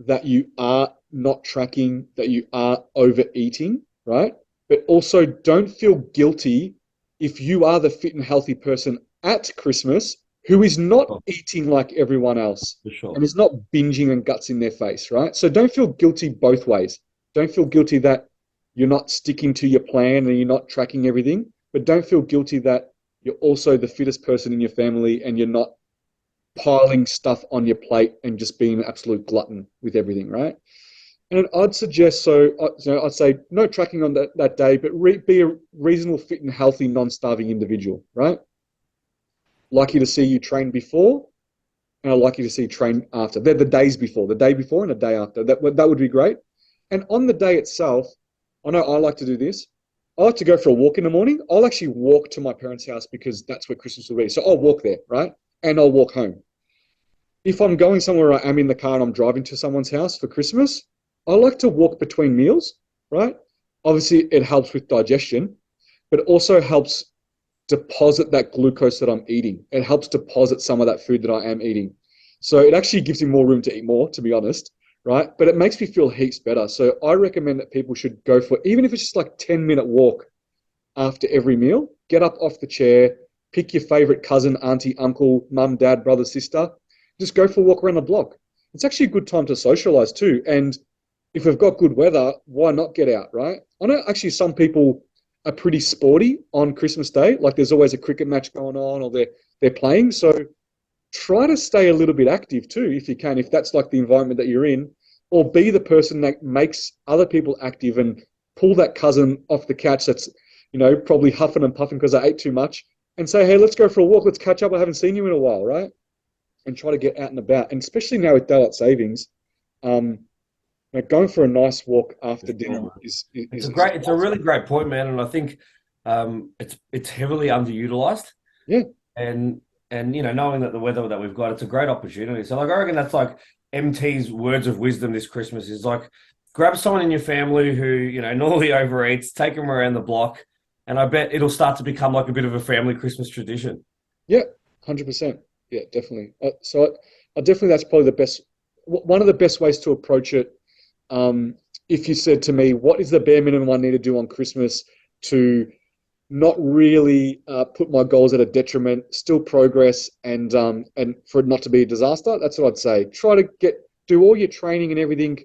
that you are not tracking, that you are overeating, right? But also don't feel guilty if you are the fit and healthy person at Christmas who is not eating like everyone else and is not binging and guts in their face, right? So don't feel guilty both ways. Don't feel guilty that you're not sticking to your plan and you're not tracking everything, but don't feel guilty that you're also the fittest person in your family and you're not piling stuff on your plate and just being an absolute glutton with everything, right? And I'd suggest, I'd say no tracking on that day, but be a reasonable, fit and healthy, non-starving individual, right? Likely to see you train before, and I'd like you to see you train after. They're the days before, the day before and the day after. That would be great. And on the day itself, I know I like to do this. I like to go for a walk in the morning. I'll actually walk to my parents' house because that's where Christmas will be. So I'll walk there, right? And I'll walk home. If I'm going somewhere, I am in the car and I'm driving to someone's house for Christmas, I like to walk between meals, right? Obviously, it helps with digestion, but it also helps deposit that glucose that I'm eating. It helps deposit some of that food that I am eating. So it actually gives me more room to eat more, to be honest, right? But it makes me feel heaps better. So I recommend that people should go for, even if it's just like 10-minute walk after every meal, get up off the chair, pick your favorite cousin, auntie, uncle, mum, dad, brother, sister, just go for a walk around the block. It's actually a good time to socialize too. And if we've got good weather, why not get out, right? I know actually some people are pretty sporty on Christmas Day. Like there's always a cricket match going on or they're playing. So try to stay a little bit active too, if you can, if that's like the environment that you're in, or be the person that makes other people active and pull that cousin off the couch that's, you know, probably huffing and puffing because I ate too much and say, hey, let's go for a walk. Let's catch up. I haven't seen you in a while, right? And try to get out and about. And especially now with daylight savings, going for a nice walk after dinner is it's a really great point, man. And I think it's heavily underutilized. Yeah. And you know, knowing that the weather that we've got, it's a great opportunity. So like I reckon that's like MT's words of wisdom this Christmas is like grab someone in your family who, you know, normally overeats, take them around the block, and I bet it'll start to become like a bit of a family Christmas tradition. Yeah, 100%. Yeah, definitely. So I definitely, that's probably one of the best ways to approach it. If you said to me, what is the bare minimum I need to do on Christmas to not really put my goals at a detriment, still progress, and for it not to be a disaster. That's what I'd say. Try to do all your training and everything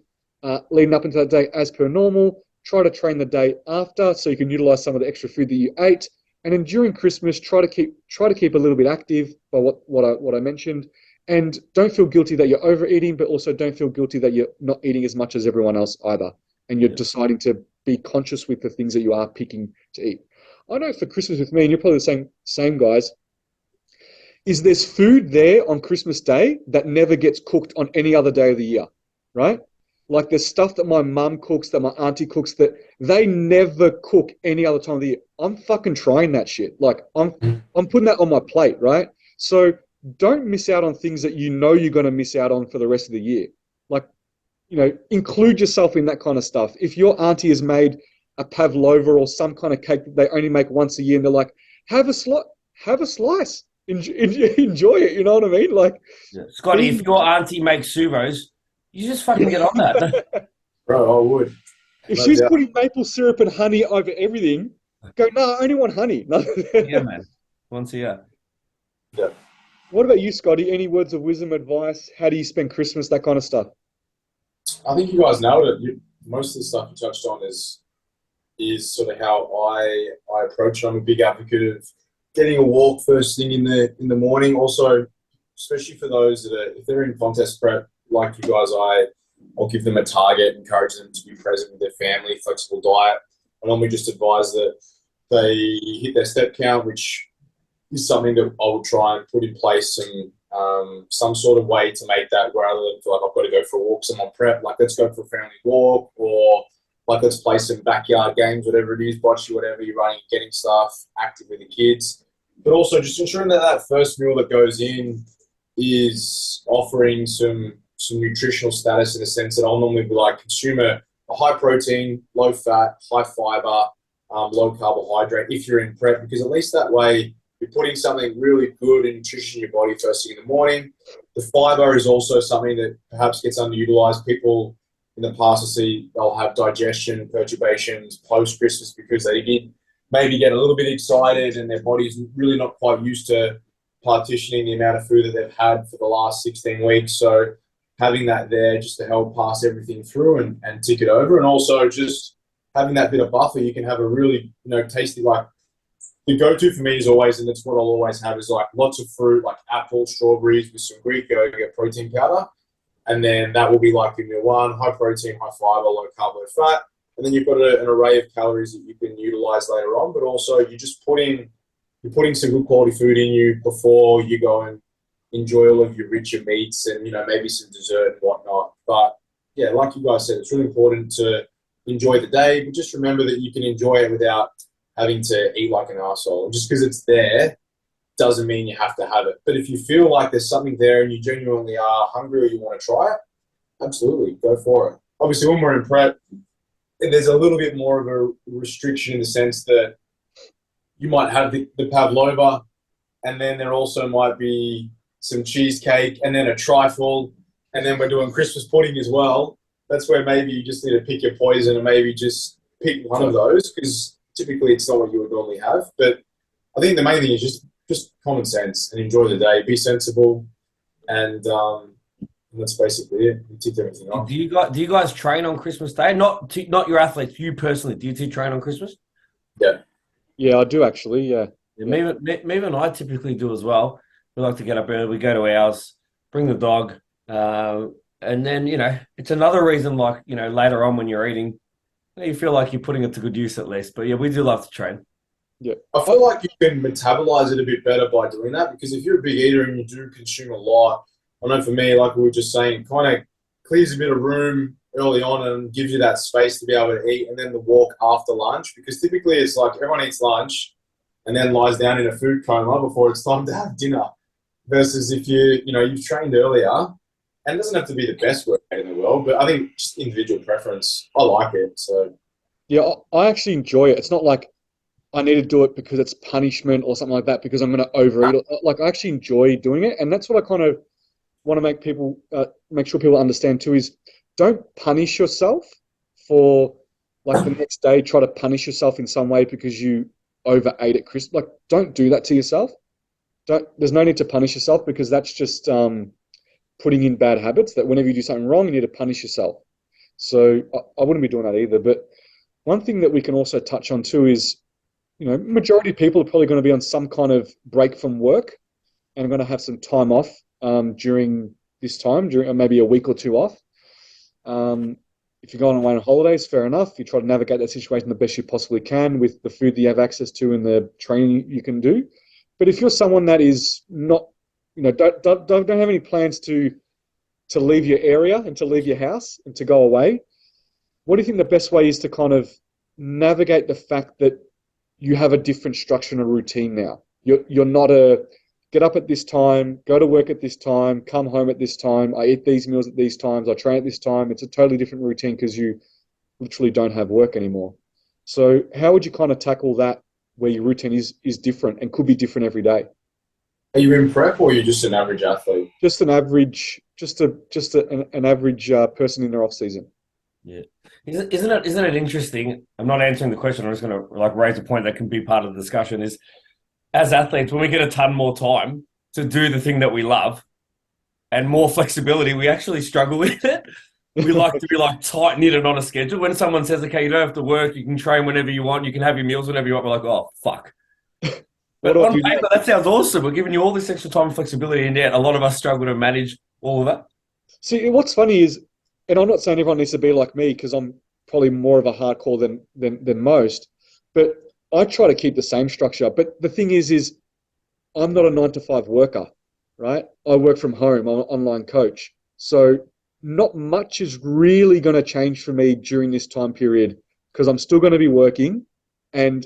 leading up into that day as per normal. Try to train the day after so you can utilize some of the extra food that you ate. And then during Christmas, try to keep a little bit active by what I mentioned. And don't feel guilty that you're overeating, but also don't feel guilty that you're not eating as much as everyone else either. And you're deciding to be conscious with the things that you are picking to eat. I know for Christmas with me, and you're probably the same guys, is there's food there on Christmas Day that never gets cooked on any other day of the year, right? Like there's stuff that my mum cooks, that my auntie cooks, that they never cook any other time of the year. I'm fucking trying that shit. Like I'm putting that on my plate, right? So don't miss out on things that you know you're going to miss out on for the rest of the year. Like, include yourself in that kind of stuff. If your auntie has made a pavlova or some kind of cake that they only make once a year, and they're like, have a slice, enjoy it. You know what I mean? Like, Scotty, if your auntie makes suvos, you just fucking get on that. Bro, I would. If she's putting maple syrup and honey over everything, go, no, I only want honey. Yeah, man. Once a year. Yeah. What about you, Scotty? Any words of wisdom, advice? How do you spend Christmas? That kind of stuff. I think you guys nailed it. Most of the stuff you touched on is sort of how I approach it. I'm a big advocate of getting a walk first thing in the morning. Also, especially for those that are, if they're in contest prep like you guys, I'll give them a target, encourage them to be present with their family, flexible diet. I normally just advise that they hit their step count, which is something that I will try and put in place some sort of way to make that, rather than feel like I've got to go for a walk, so I'm on prep, like let's go for a family walk, or like let's play some backyard games, whatever it is, bocce, whatever you're running, getting stuff, active with the kids. But also just ensuring that first meal that goes in is offering some nutritional status, in a sense that I'll normally be like, consume a high protein, low fat, high fiber, low carbohydrate if you're in prep, because at least that way you're putting something really good and nutrition in your body first thing in the morning. The fiber is also something that perhaps gets underutilized. People in the past, I see they'll have digestion perturbations post-Christmas because they did maybe get a little bit excited and their body's really not quite used to partitioning the amount of food that they've had for the last 16 weeks. So having that there just to help pass everything through and tick it over. And also just having that bit of buffer, you can have a really, tasty, like, the go-to for me is always, and that's what I'll always have, is like lots of fruit, like apples, strawberries with some Greek yogurt, protein powder. And then that will be like in your one, high protein, high fiber, low carb, low fat. And then you've got an array of calories that you can utilize later on, but also you're putting some good quality food in you before you go and enjoy all of your richer meats and, maybe some dessert and whatnot. But yeah, like you guys said, it's really important to enjoy the day, but just remember that you can enjoy it without having to eat like an arsehole. Just because it's there doesn't mean you have to have it. But if you feel like there's something there and you genuinely are hungry or you want to try it, absolutely, go for it. Obviously, when we're in prep, there's a little bit more of a restriction in the sense that you might have the pavlova, and then there also might be some cheesecake, and then a trifle, and then we're doing Christmas pudding as well. That's where maybe you just need to pick your poison and maybe just pick one of those, because typically it's not what you would normally have. But I think the main thing is just common sense and enjoy the day, be sensible, and that's basically it. You tick everything off. Do you guys train on Christmas Day? Not your athletes, you personally. Do you two train on Christmas? Yeah, I do actually. Yeah. Me and I typically do as well. We like to get up early. We go to ours, bring the dog, and then it's another reason. Like later on when you're eating, you feel like you're putting it to good use at least. But yeah, we do love to train. Yeah, I feel like you can metabolize it a bit better by doing that, because if you're a big eater and you do consume a lot, I know for me, like we were just saying, kind of clears a bit of room early on and gives you that space to be able to eat, and then the walk after lunch, because typically it's like everyone eats lunch and then lies down in a food coma before it's time to have dinner, versus if you've trained earlier, and it doesn't have to be the best workout in the world, but I think just individual preference, I like it. So yeah, I actually enjoy it. It's not like I need to do it because it's punishment or something like that, because I'm going to overeat. Like, I actually enjoy doing it, and that's what I kind of want to make sure people understand too, is don't punish yourself for, like, the next day try to punish yourself in some way because you overate at Christmas. Like, don't do that to yourself. There's no need to punish yourself, because that's just putting in bad habits that whenever you do something wrong, you need to punish yourself. So I wouldn't be doing that either. But one thing that we can also touch on too is, majority of people are probably going to be on some kind of break from work and are going to have some time off during this time, during maybe a week or two off. If you're going away on holidays, fair enough. You try to navigate that situation the best you possibly can with the food that you have access to and the training you can do. But if you're someone that is not, don't have any plans to leave your area and to leave your house and to go away, what do you think the best way is to kind of navigate the fact that you have a different structure and a routine now? You're not a get up at this time, go to work at this time, come home at this time, I eat these meals at these times, I train at this time. It's a totally different routine because you literally don't have work anymore. So how would you kind of tackle that where your routine is different and could be different every day? Are you in prep, or are you just an average athlete? Just an average, an average person in their off season. Yeah, isn't it interesting? I'm not answering the question. I'm just going to raise a point that can be part of the discussion. Is, as athletes, when we get a ton more time to do the thing that we love and more flexibility, we actually struggle with it. We like to be tight knitted on a schedule. When someone says, "Okay, you don't have to work, you can train whenever you want, you can have your meals whenever you want," we're like, "Oh, fuck." But on paper, that sounds awesome. We're giving you all this extra time and flexibility, and yet a lot of us struggle to manage all of that. See, what's funny is, and I'm not saying everyone needs to be like me because I'm probably more of a hardcore than most, but I try to keep the same structure. But the thing is I'm not a 9-to-5 worker, right? I work from home. I'm an online coach. So not much is really going to change for me during this time period because I'm still going to be working and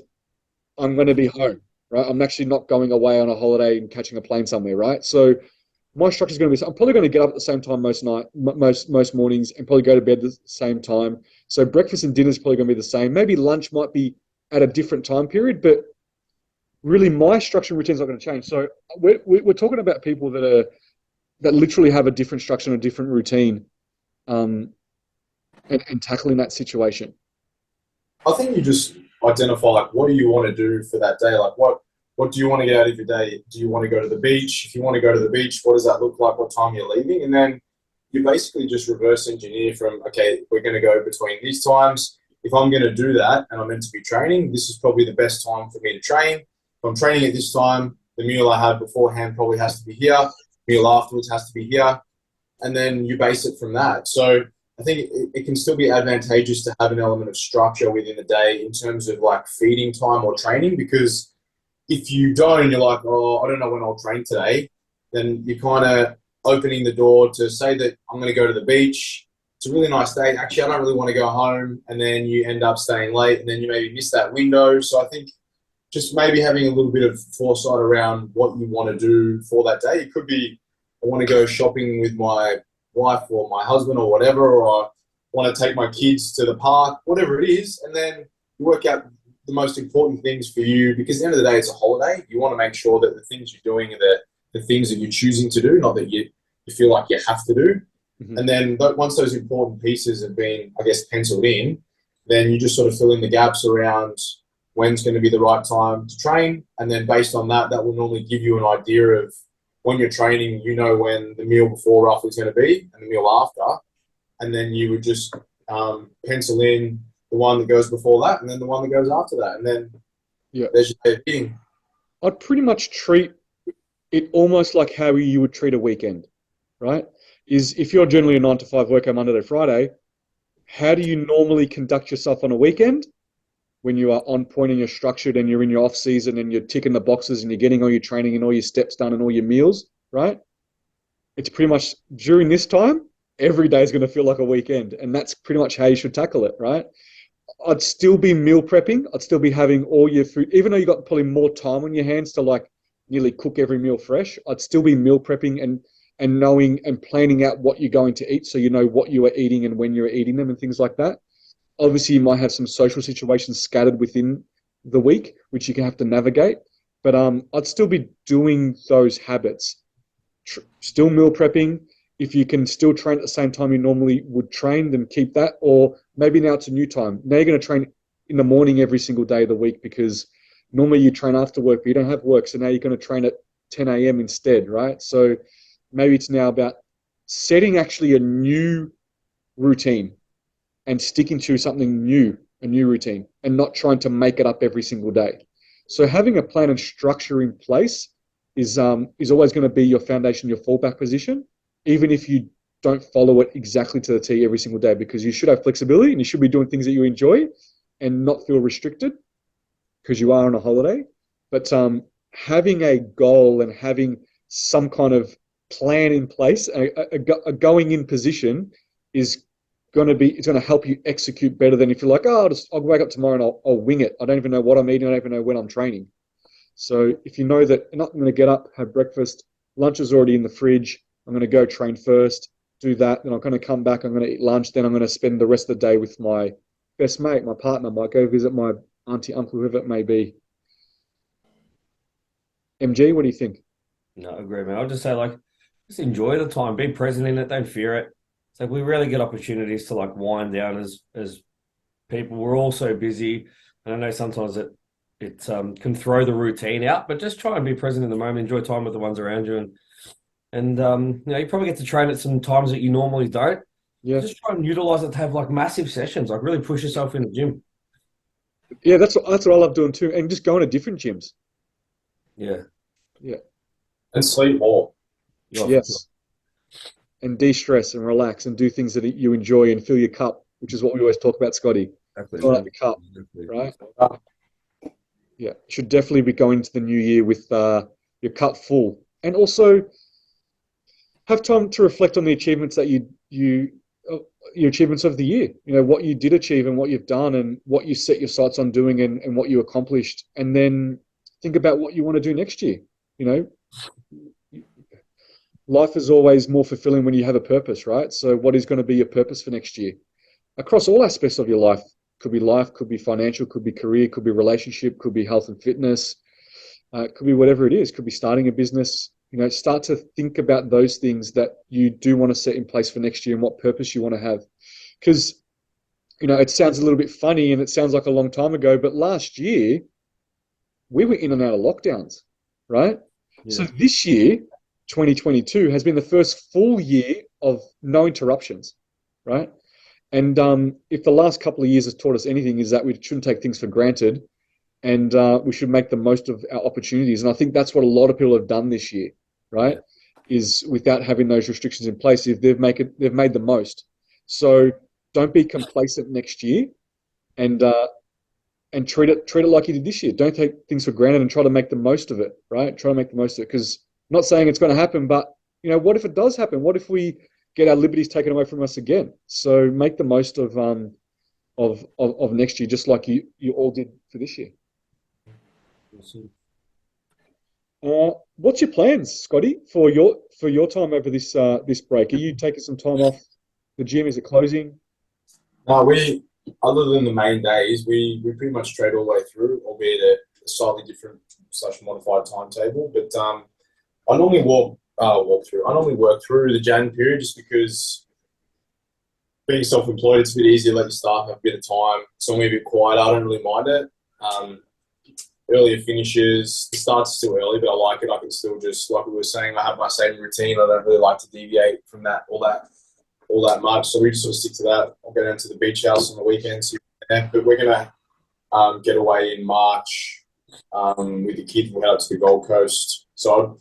I'm going to be home, right? I'm actually not going away on a holiday and catching a plane somewhere, right? So my structure is going to be, I'm probably going to get up at the same time most mornings and probably go to bed at the same time. So breakfast and dinner is probably going to be the same. Maybe lunch might be at a different time period, but really my structure and routine is not going to change. So we're talking about people that literally have a different structure and a different routine, and tackling that situation. I think you just identify what do you want to do for that day. What do you want to get out of your day? Do you want to go to the beach? If you want to go to the beach, what does that look like? What time you're leaving? And then you basically just reverse engineer from, okay, we're going to go between these times. If I'm going to do that and I'm meant to be training, this is probably the best time for me to train. If I'm training at this time, the meal I had beforehand probably has to be here. Meal afterwards has to be here. And then you base it from that. So I think it can still be advantageous to have an element of structure within the day in terms of feeding time or training, because if you don't and you're like, oh, I don't know when I'll train today, then you're kind of opening the door to say that I'm going to go to the beach. It's a really nice day. Actually, I don't really want to go home. And then you end up staying late and then you maybe miss that window. So I think just maybe having a little bit of foresight around what you want to do for that day. It could be, I want to go shopping with my wife or my husband or whatever, or I want to take my kids to the park, whatever it is. And then you work out the most important things for you, because at the end of the day, it's a holiday. You want to make sure that the things you're doing are the things that you're choosing to do, not that you feel like you have to do. Mm-hmm. And then once those important pieces have been, I guess, penciled in, then you just sort of fill in the gaps around when's going to be the right time to train. And then based on that, that will normally give you an idea of when you're training, you know when the meal before roughly is going to be and the meal after. And then you would just pencil in the one that goes before that and then the one that goes after that. And then there's your thing. I'd pretty much treat it almost like how you would treat a weekend, right? Is if you're generally a 9-to-5 worker Monday to Friday, how do you normally conduct yourself on a weekend when you are on point and you're structured and you're in your off season and you're ticking the boxes and you're getting all your training and all your steps done and all your meals, right? It's pretty much during this time, every day is going to feel like a weekend. And that's pretty much how you should tackle it, right? I'd still be meal prepping. I'd still be having all your food, even though you've got probably more time on your hands to nearly cook every meal fresh. I'd still be meal prepping and knowing and planning out what you're going to eat so you know what you are eating and when you're eating them and things like that. Obviously, you might have some social situations scattered within the week, which you can have to navigate. But I'd still be doing those habits. Still meal prepping. If you can still train at the same time you normally would train, then keep that. Or maybe now it's a new time. Now you're going to train in the morning every single day of the week because normally you train after work, but you don't have work, so now you're going to train at 10 a.m. instead, right? So maybe it's now about setting actually a new routine and sticking to something new, a new routine, and not trying to make it up every single day. So having a plan and structure in place is always going to be your foundation, your fallback position, even if you don't follow it exactly to the T every single day, because you should have flexibility and you should be doing things that you enjoy and not feel restricted because you are on a holiday. But having a goal and having some kind of plan in place, a going in position is it's going to help you execute better than if you're like, oh, I'll wake up tomorrow and I'll wing it. I don't even know what I'm eating. I don't even know when I'm training. So if you know that I'm going to get up, have breakfast, lunch is already in the fridge, I'm going to go train first, do that, then I'm going to come back, I'm going to eat lunch, then I'm going to spend the rest of the day with my best mate, my partner, might go visit my auntie, uncle, whoever it may be. MG, what do you think? No, I agree, man. I'll just say, like, just enjoy the time, be present in it, don't fear it. It's like we rarely get opportunities to like wind down as people. We're all so busy, and I know sometimes it can throw the routine out, but just try and be present in the moment, enjoy time with the ones around you, and you probably get to train at some times that you normally don't. Yeah, Just try and utilize it to have like massive sessions, like really push yourself in the gym. yeah, that's what I love doing too, and just going to different gyms. Yeah, Yeah, And sleep more. yeah, for sure. yes, and de-stress and relax and do things that you enjoy and fill your cup, which is what we always talk about, Scotty. Exactly, Filling man. up your cup, Exactly. right? Yeah, should definitely be going into the new year with your cup full, and also have time to reflect on the achievements that your achievements of the year. You know what you did achieve and what you've done and what you set your sights on doing and what you accomplished, and then think about what you want to do next year. You know, life is always more fulfilling when you have a purpose, right? So, what is going to be your purpose for next year across all aspects of your life? Life, could be financial, could be career, could be relationship, could be health and fitness, could be whatever it is, could be starting a business. You know, start to think about those things that you do want to set in place for next year and what purpose you want to have. Because, you know, it sounds a little bit funny and it sounds like a long time ago, but last year we were in and out of lockdowns, right? Yeah. So this year, 2022, has been the first full year of no interruptions, right? And if the last couple of years has taught us anything, is that we shouldn't take things for granted, and we should make the most of our opportunities. And I think that's what a lot of people have done this year, right? Yeah. Is without having those restrictions in place, if they've made the most. So don't be complacent next year, and treat it like you did this year. Don't take things for granted and try to make the most of it, right? Try to make the most of it, because I'm not saying it's going to happen, but you know, what if it does happen? What if we get our liberties taken away from us again? So make the most of next year, just like you all did for this year. Awesome. What's your plans, Scotty, for your time over this break? Are you taking some time off the gym? Is it closing? No, other than the main days, we pretty much trade all the way through, albeit a slightly different / modified timetable. But I normally walk through. I normally work through the Jan period just because being self-employed, it's a bit easier to let your staff have a bit of time. It's normally a bit quieter. I don't really mind it. Earlier finishes, the start's still early, but I like it. I can still just, like we were saying, I have my same routine. I don't really like to deviate from that all that much. So we just sort of stick to that. I'll go down to the beach house on the weekends here and there. But we're going to get away in March with the kids. We'll head up to the Gold Coast. So,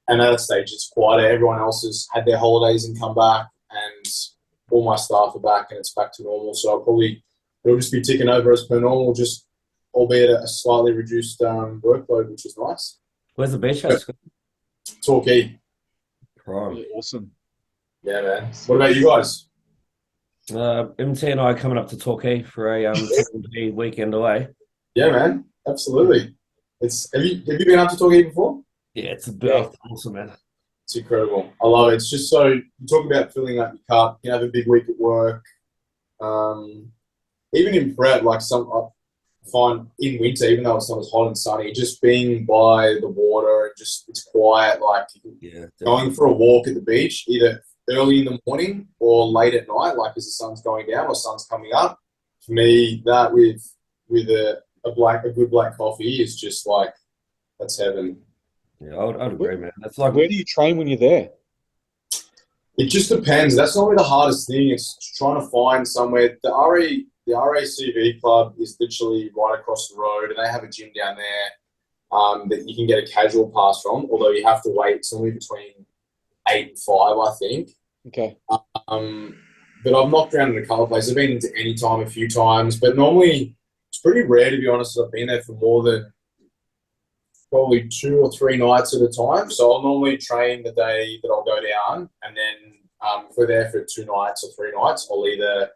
and at that stage, it's quieter. Everyone else has had their holidays and come back, and all my staff are back, and it's back to normal. So it'll just be ticking over as per normal, just albeit a slightly reduced workload, which is nice. Where's the beach house? Torquay. Prime. Yeah, awesome. Yeah, man. What about you guys? MT and I are coming up to Torquay for a TMG weekend away. Yeah, man. Absolutely. Have you been up to Torquay before? Yeah, it's a bit awesome, man. It's incredible. I love it. It's just so, you talk about filling up your cup, you have a big week at work. Even in prep, like I find in winter, even though it's not as hot and sunny, just being by the water and just, it's quiet, like going for a walk at the beach, either early in the morning or late at night, like as the sun's going down or sun's coming up. For me, that with a good black coffee is just like that's heaven. Yeah, I'd agree, man. That's So like, where do you train when you're there? It just depends. That's not really the hardest thing. It's trying to find somewhere. The RACV club is literally right across the road, and they have a gym down there that you can get a casual pass from. Although you have to wait somewhere between 8 and 5, I think. Okay. But I've knocked around in a couple of places. I've been into Anytime a few times, but normally it's pretty rare, to be honest. I've been there for more than probably 2 or 3 nights at a time. So I'll normally train the day that I'll go down, and then if we're there for 2 nights or 3 nights, I'll either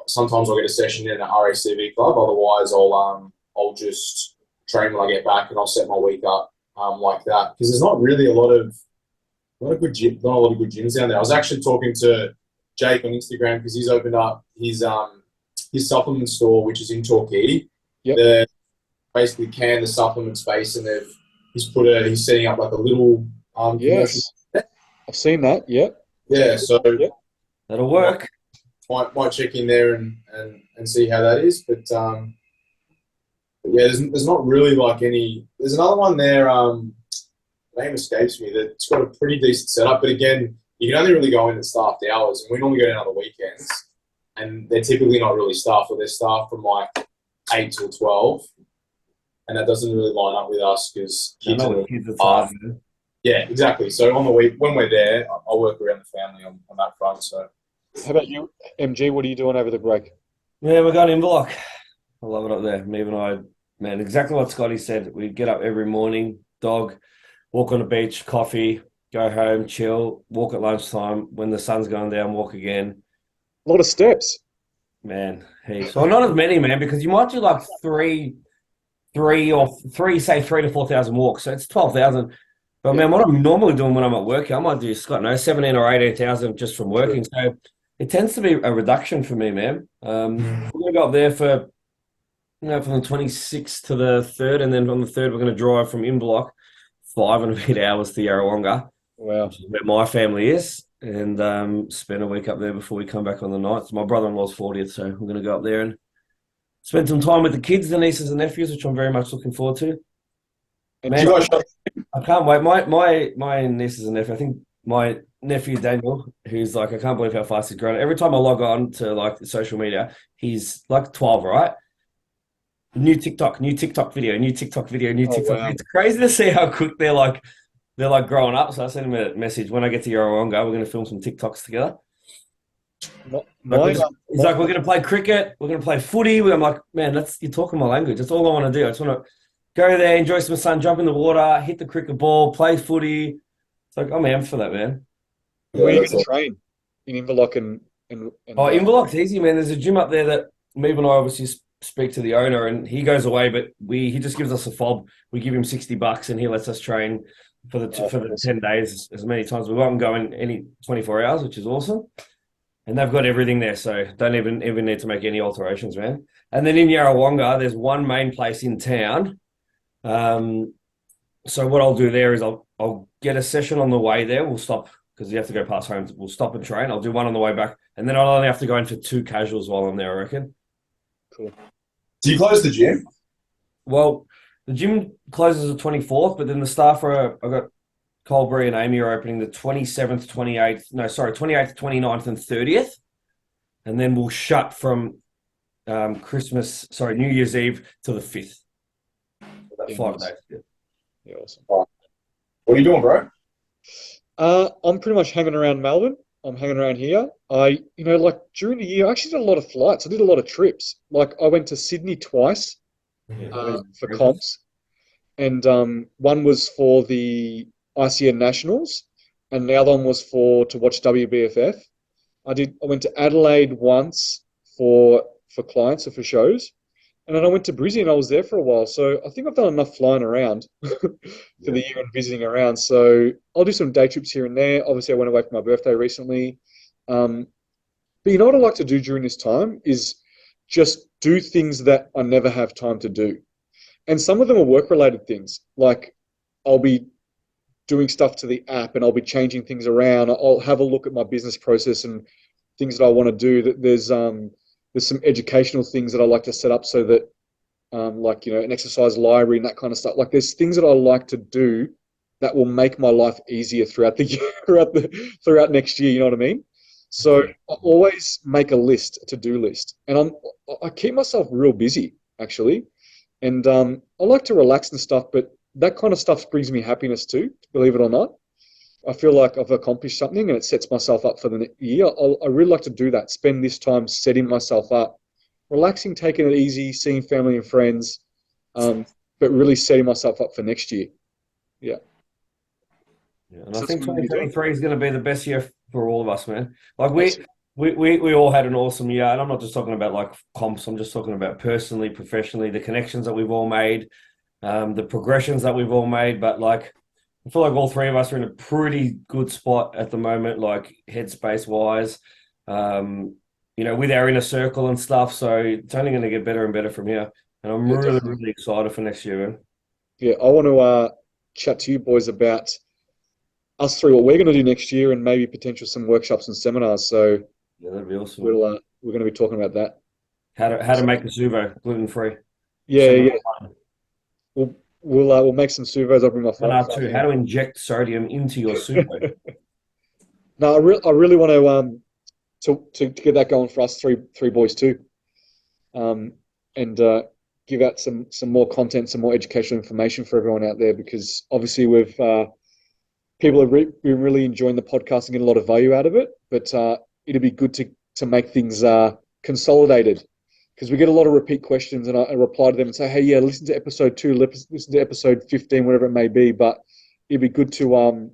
sometimes I'll get a session in an RACV club. Otherwise, I'll just train when I get back, and I'll set my week up like that, because there's not really a lot of good gyms down there. I was actually talking to Jake on Instagram because he's opened up his supplement store, which is in Torquay. Yep. Basically canned the supplement space, and he's setting up like a little commercial. Yes. I've seen that. Yep. Yeah, so Yep. that'll work. might check in there and see how that is. But yeah, there's not really like any. There's another one there. The name escapes me. That's got a pretty decent setup, but again, you can only really go in at staffed hours, and we normally go down on the weekends, and they're typically not really staffed, or they're staffed from like 8 till 12. And that doesn't really line up with us because kids are hard, man. Yeah, exactly. So on the week when we're there, I'll work around the family on that front. So, how about you, MG? What are you doing over the break? Yeah, we're going Inverloch. I love it up there. Me and I, man, exactly what Scotty said. We get up every morning, dog, walk on the beach, coffee, go home, chill, walk at lunchtime. When the sun's going down, walk again. A lot of steps. Man, heaps. Well, not as many, man, because you might do like three to 4,000 walks. So it's 12,000. But man, what I'm normally doing when I'm at work, I might do, Scott, 17 or 18,000 just from working. So it tends to be a reduction for me, man. We're going to go up there for, from the 26th to the 3rd. And then on the 3rd, we're going to drive from Inverloch 5 hours to Yarrawonga. Wow. Which is where my family is. And spend a week up there before we come back on the night. It's my brother-in-law's 40th, so we're going to go up there and spend some time with the kids, the nieces and nephews, which I'm very much looking forward to. Man, I can't wait. My nieces and nephews, I think my nephew Daniel, who's like, I can't believe how fast he's grown. Every time I log on to like social media, he's like 12, right? New TikTok video. Wow. It's crazy to see how quick they're like growing up. So I sent him a message, when I get to Yarrawonga, we're going to film some TikToks together. He's like, we're going to play cricket, we're going to play footy. I'm like, man, you're talking my language. That's all I want to do. I just want to go there, enjoy some sun, jump in the water, hit the cricket ball, play footy. It's like, I'm amped for that, man. Where are you going to train? In Inverloch and Inverloch's easy, man. There's a gym up there that me and I obviously speak to the owner, and he goes away, but he just gives us a fob. We give him $60 and he lets us train for the 10 days as many times as we want, and go in any 24 hours, which is awesome. And they've got everything there, so don't even need to make any alterations, man. And then in Yarrawonga, there's one main place in town. So what I'll do there is I'll get a session on the way there. We'll stop because you have to go past home. We'll stop and train. I'll do one on the way back, and then I'll only have to go in for 2 casuals while I'm there, I reckon. Cool. Do you close the gym? Well, the gym closes the 24th, but then the staff I've got Colbury and Amy are opening the 27th, 28th, 29th and 30th. And then we'll shut from New Year's Eve till the 5th. About 5 days. Yeah, awesome. What are you doing, bro? I'm pretty much hanging around Melbourne. I'm hanging around here. Like during the year, I actually did a lot of flights. I did a lot of trips. Like I went to Sydney twice for comps. And one was for the ICN Nationals, and the other one was to watch WBFF. I went to Adelaide once for clients or for shows, and then I went to Brisbane and I was there for a while. So I think I've done enough flying around for the year and visiting around. So I'll do some day trips here and there. Obviously, I went away for my birthday recently. But you know what I like to do during this time is just do things that I never have time to do. And some of them are work-related things. Like I'll be doing stuff to the app and I'll be changing things around. I'll have a look at my business process and things that I want to do. There's some educational things that I like to set up so that like, an exercise library and that kind of stuff. Like there's things that I like to do that will make my life easier throughout the year, throughout next year. You know what I mean? So I always make a to-do list, and I keep myself real busy actually, and I like to relax and stuff, but that kind of stuff brings me happiness too, believe it or not. I feel like I've accomplished something and it sets myself up for the next year. I really like to do that, spend this time setting myself up, relaxing, taking it easy, seeing family and friends, but really setting myself up for next year. Yeah. Yeah, and So I that's think what I'm doing. 2023 is going to be the best year for all of us, man. Like we all had an awesome year, and I'm not just talking about like comps. I'm just talking about personally, professionally, the connections that we've all made, the progressions that we've all made. But like, I feel like all three of us are in a pretty good spot at the moment, like headspace wise. With our inner circle and stuff. So it's only going to get better and better from here. And I'm Yeah, really, definitely. really excited for next year, man. Yeah, I want to chat to you boys about us three, what we're going to do next year, and maybe potential some workshops and seminars. So Yeah, that'd be awesome. we're going to be talking about that. How to make a suvo gluten free. Yeah, yeah. We'll make some suvos. I'll bring my One phone. R two. How to inject sodium into your suvo. No, I really want to get that going for us three boys too, and give out some more content, some more educational information for everyone out there, because obviously people have been really enjoying the podcast and getting a lot of value out of it, but it'd be good to make things consolidated, because we get a lot of repeat questions, and I reply to them and say, hey, yeah, listen to episode 2, listen to episode 15, whatever it may be, but it'd be good to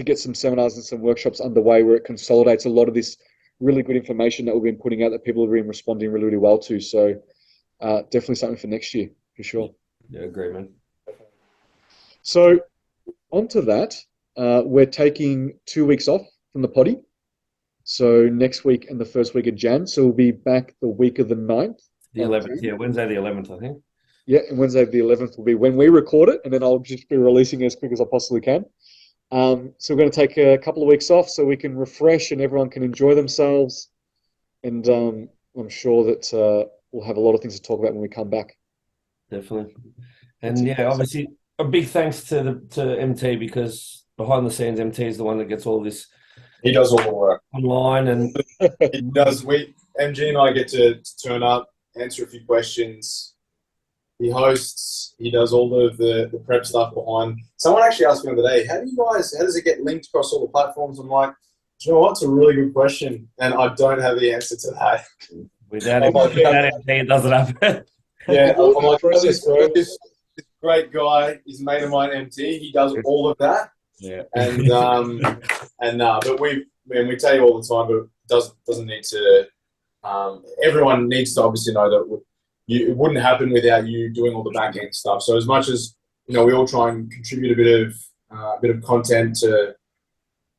get some seminars and some workshops underway where it consolidates a lot of this really good information that we've been putting out that people have been responding really, really well to. So definitely something for next year, for sure. Yeah, agree, man. So onto that, we're taking 2 weeks off from the potty. So next week and the first week of Jan. So we'll be back the week of the 9th. The 11th, yeah, Wednesday the 11th, I think. Yeah, and Wednesday the 11th will be when we record it, and then I'll just be releasing it as quick as I possibly can. So we're going to take a couple of weeks off so we can refresh and everyone can enjoy themselves. And I'm sure that we'll have a lot of things to talk about when we come back. Definitely. And yeah, obviously a big thanks to MT, because behind the scenes, MT is the one that gets all this. He does all the work Online, and he does. MG and I get to turn up, answer a few questions. He hosts. He does all the prep stuff behind. Someone actually asked me the other day, how does it get linked across all the platforms? I'm like, do you know what? It's a really good question, and I don't have the answer to that. Without MT, it doesn't happen. Yeah, I'm like, this great guy, he's a mate of mine, MT. He does all of that. Yeah. But we tell you all the time, but doesn't need to. Everyone needs to obviously know that it wouldn't happen without you doing all the back end stuff. So as much as we all try and contribute a bit of content to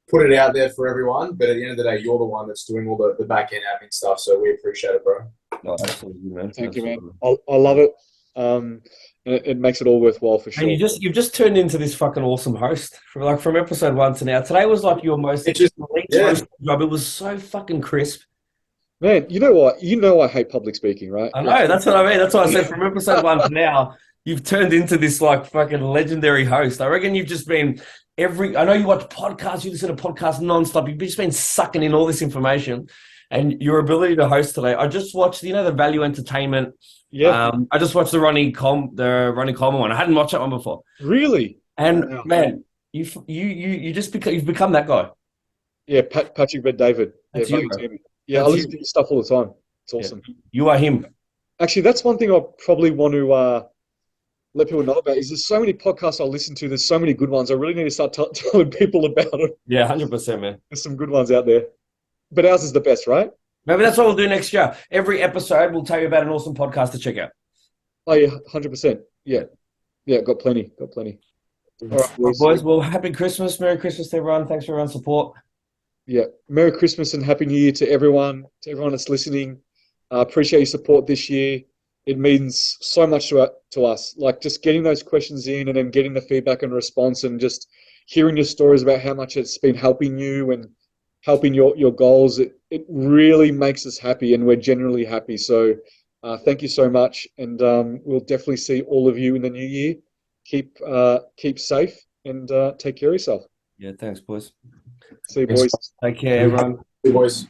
put it out there for everyone, but at the end of the day, you're the one that's doing all the back end admin stuff. So we appreciate it, bro. No, absolutely, man. Thank you, man. I love it. And it makes it all worthwhile for sure. And you've just turned into this fucking awesome host from episode 1 to now. Today was like your most elite host job. It was so fucking crisp. Man, you know what? I hate public speaking, right? I know, that's what I mean. That's why I said from episode 1 to now, you've turned into this like fucking legendary host. I reckon you've just been I know you watch podcasts, you listen to podcasts nonstop. You've just been sucking in all this information, and your ability to host today. I just watched, the Value Entertainment. Yeah. I just watched the Ronnie Coleman one. I hadn't watched that one before. Really? And man, you've become that guy. Yeah, Patrick Bet-David. That's yeah, you, yeah, I listen to your stuff all the time. It's awesome. Yeah. You are him. Actually, that's one thing I probably want to let people know about. Is there's so many podcasts I listen to. There's so many good ones. I really need to start telling people about them. Yeah, 100%, man. There's some good ones out there, but ours is the best, right? Maybe that's what we'll do next year. Every episode, we'll tell you about an awesome podcast to check out. Oh yeah, 100%. Yeah, got plenty. All right, boys. Well, happy Christmas, Merry Christmas to everyone. Thanks for everyone's support. Yeah, Merry Christmas and Happy New Year to everyone that's listening. Appreciate your support this year. It means so much to us. Like just getting those questions in and then getting the feedback and response, and just hearing your stories about how much it's been helping you and helping your goals. It really makes us happy, and we're generally happy. So Thank you so much, and we'll definitely see all of you in the new year. Keep safe and take care of yourself. Yeah, thanks, boys. See you, Thanks. boys. Take care, everyone. Boys.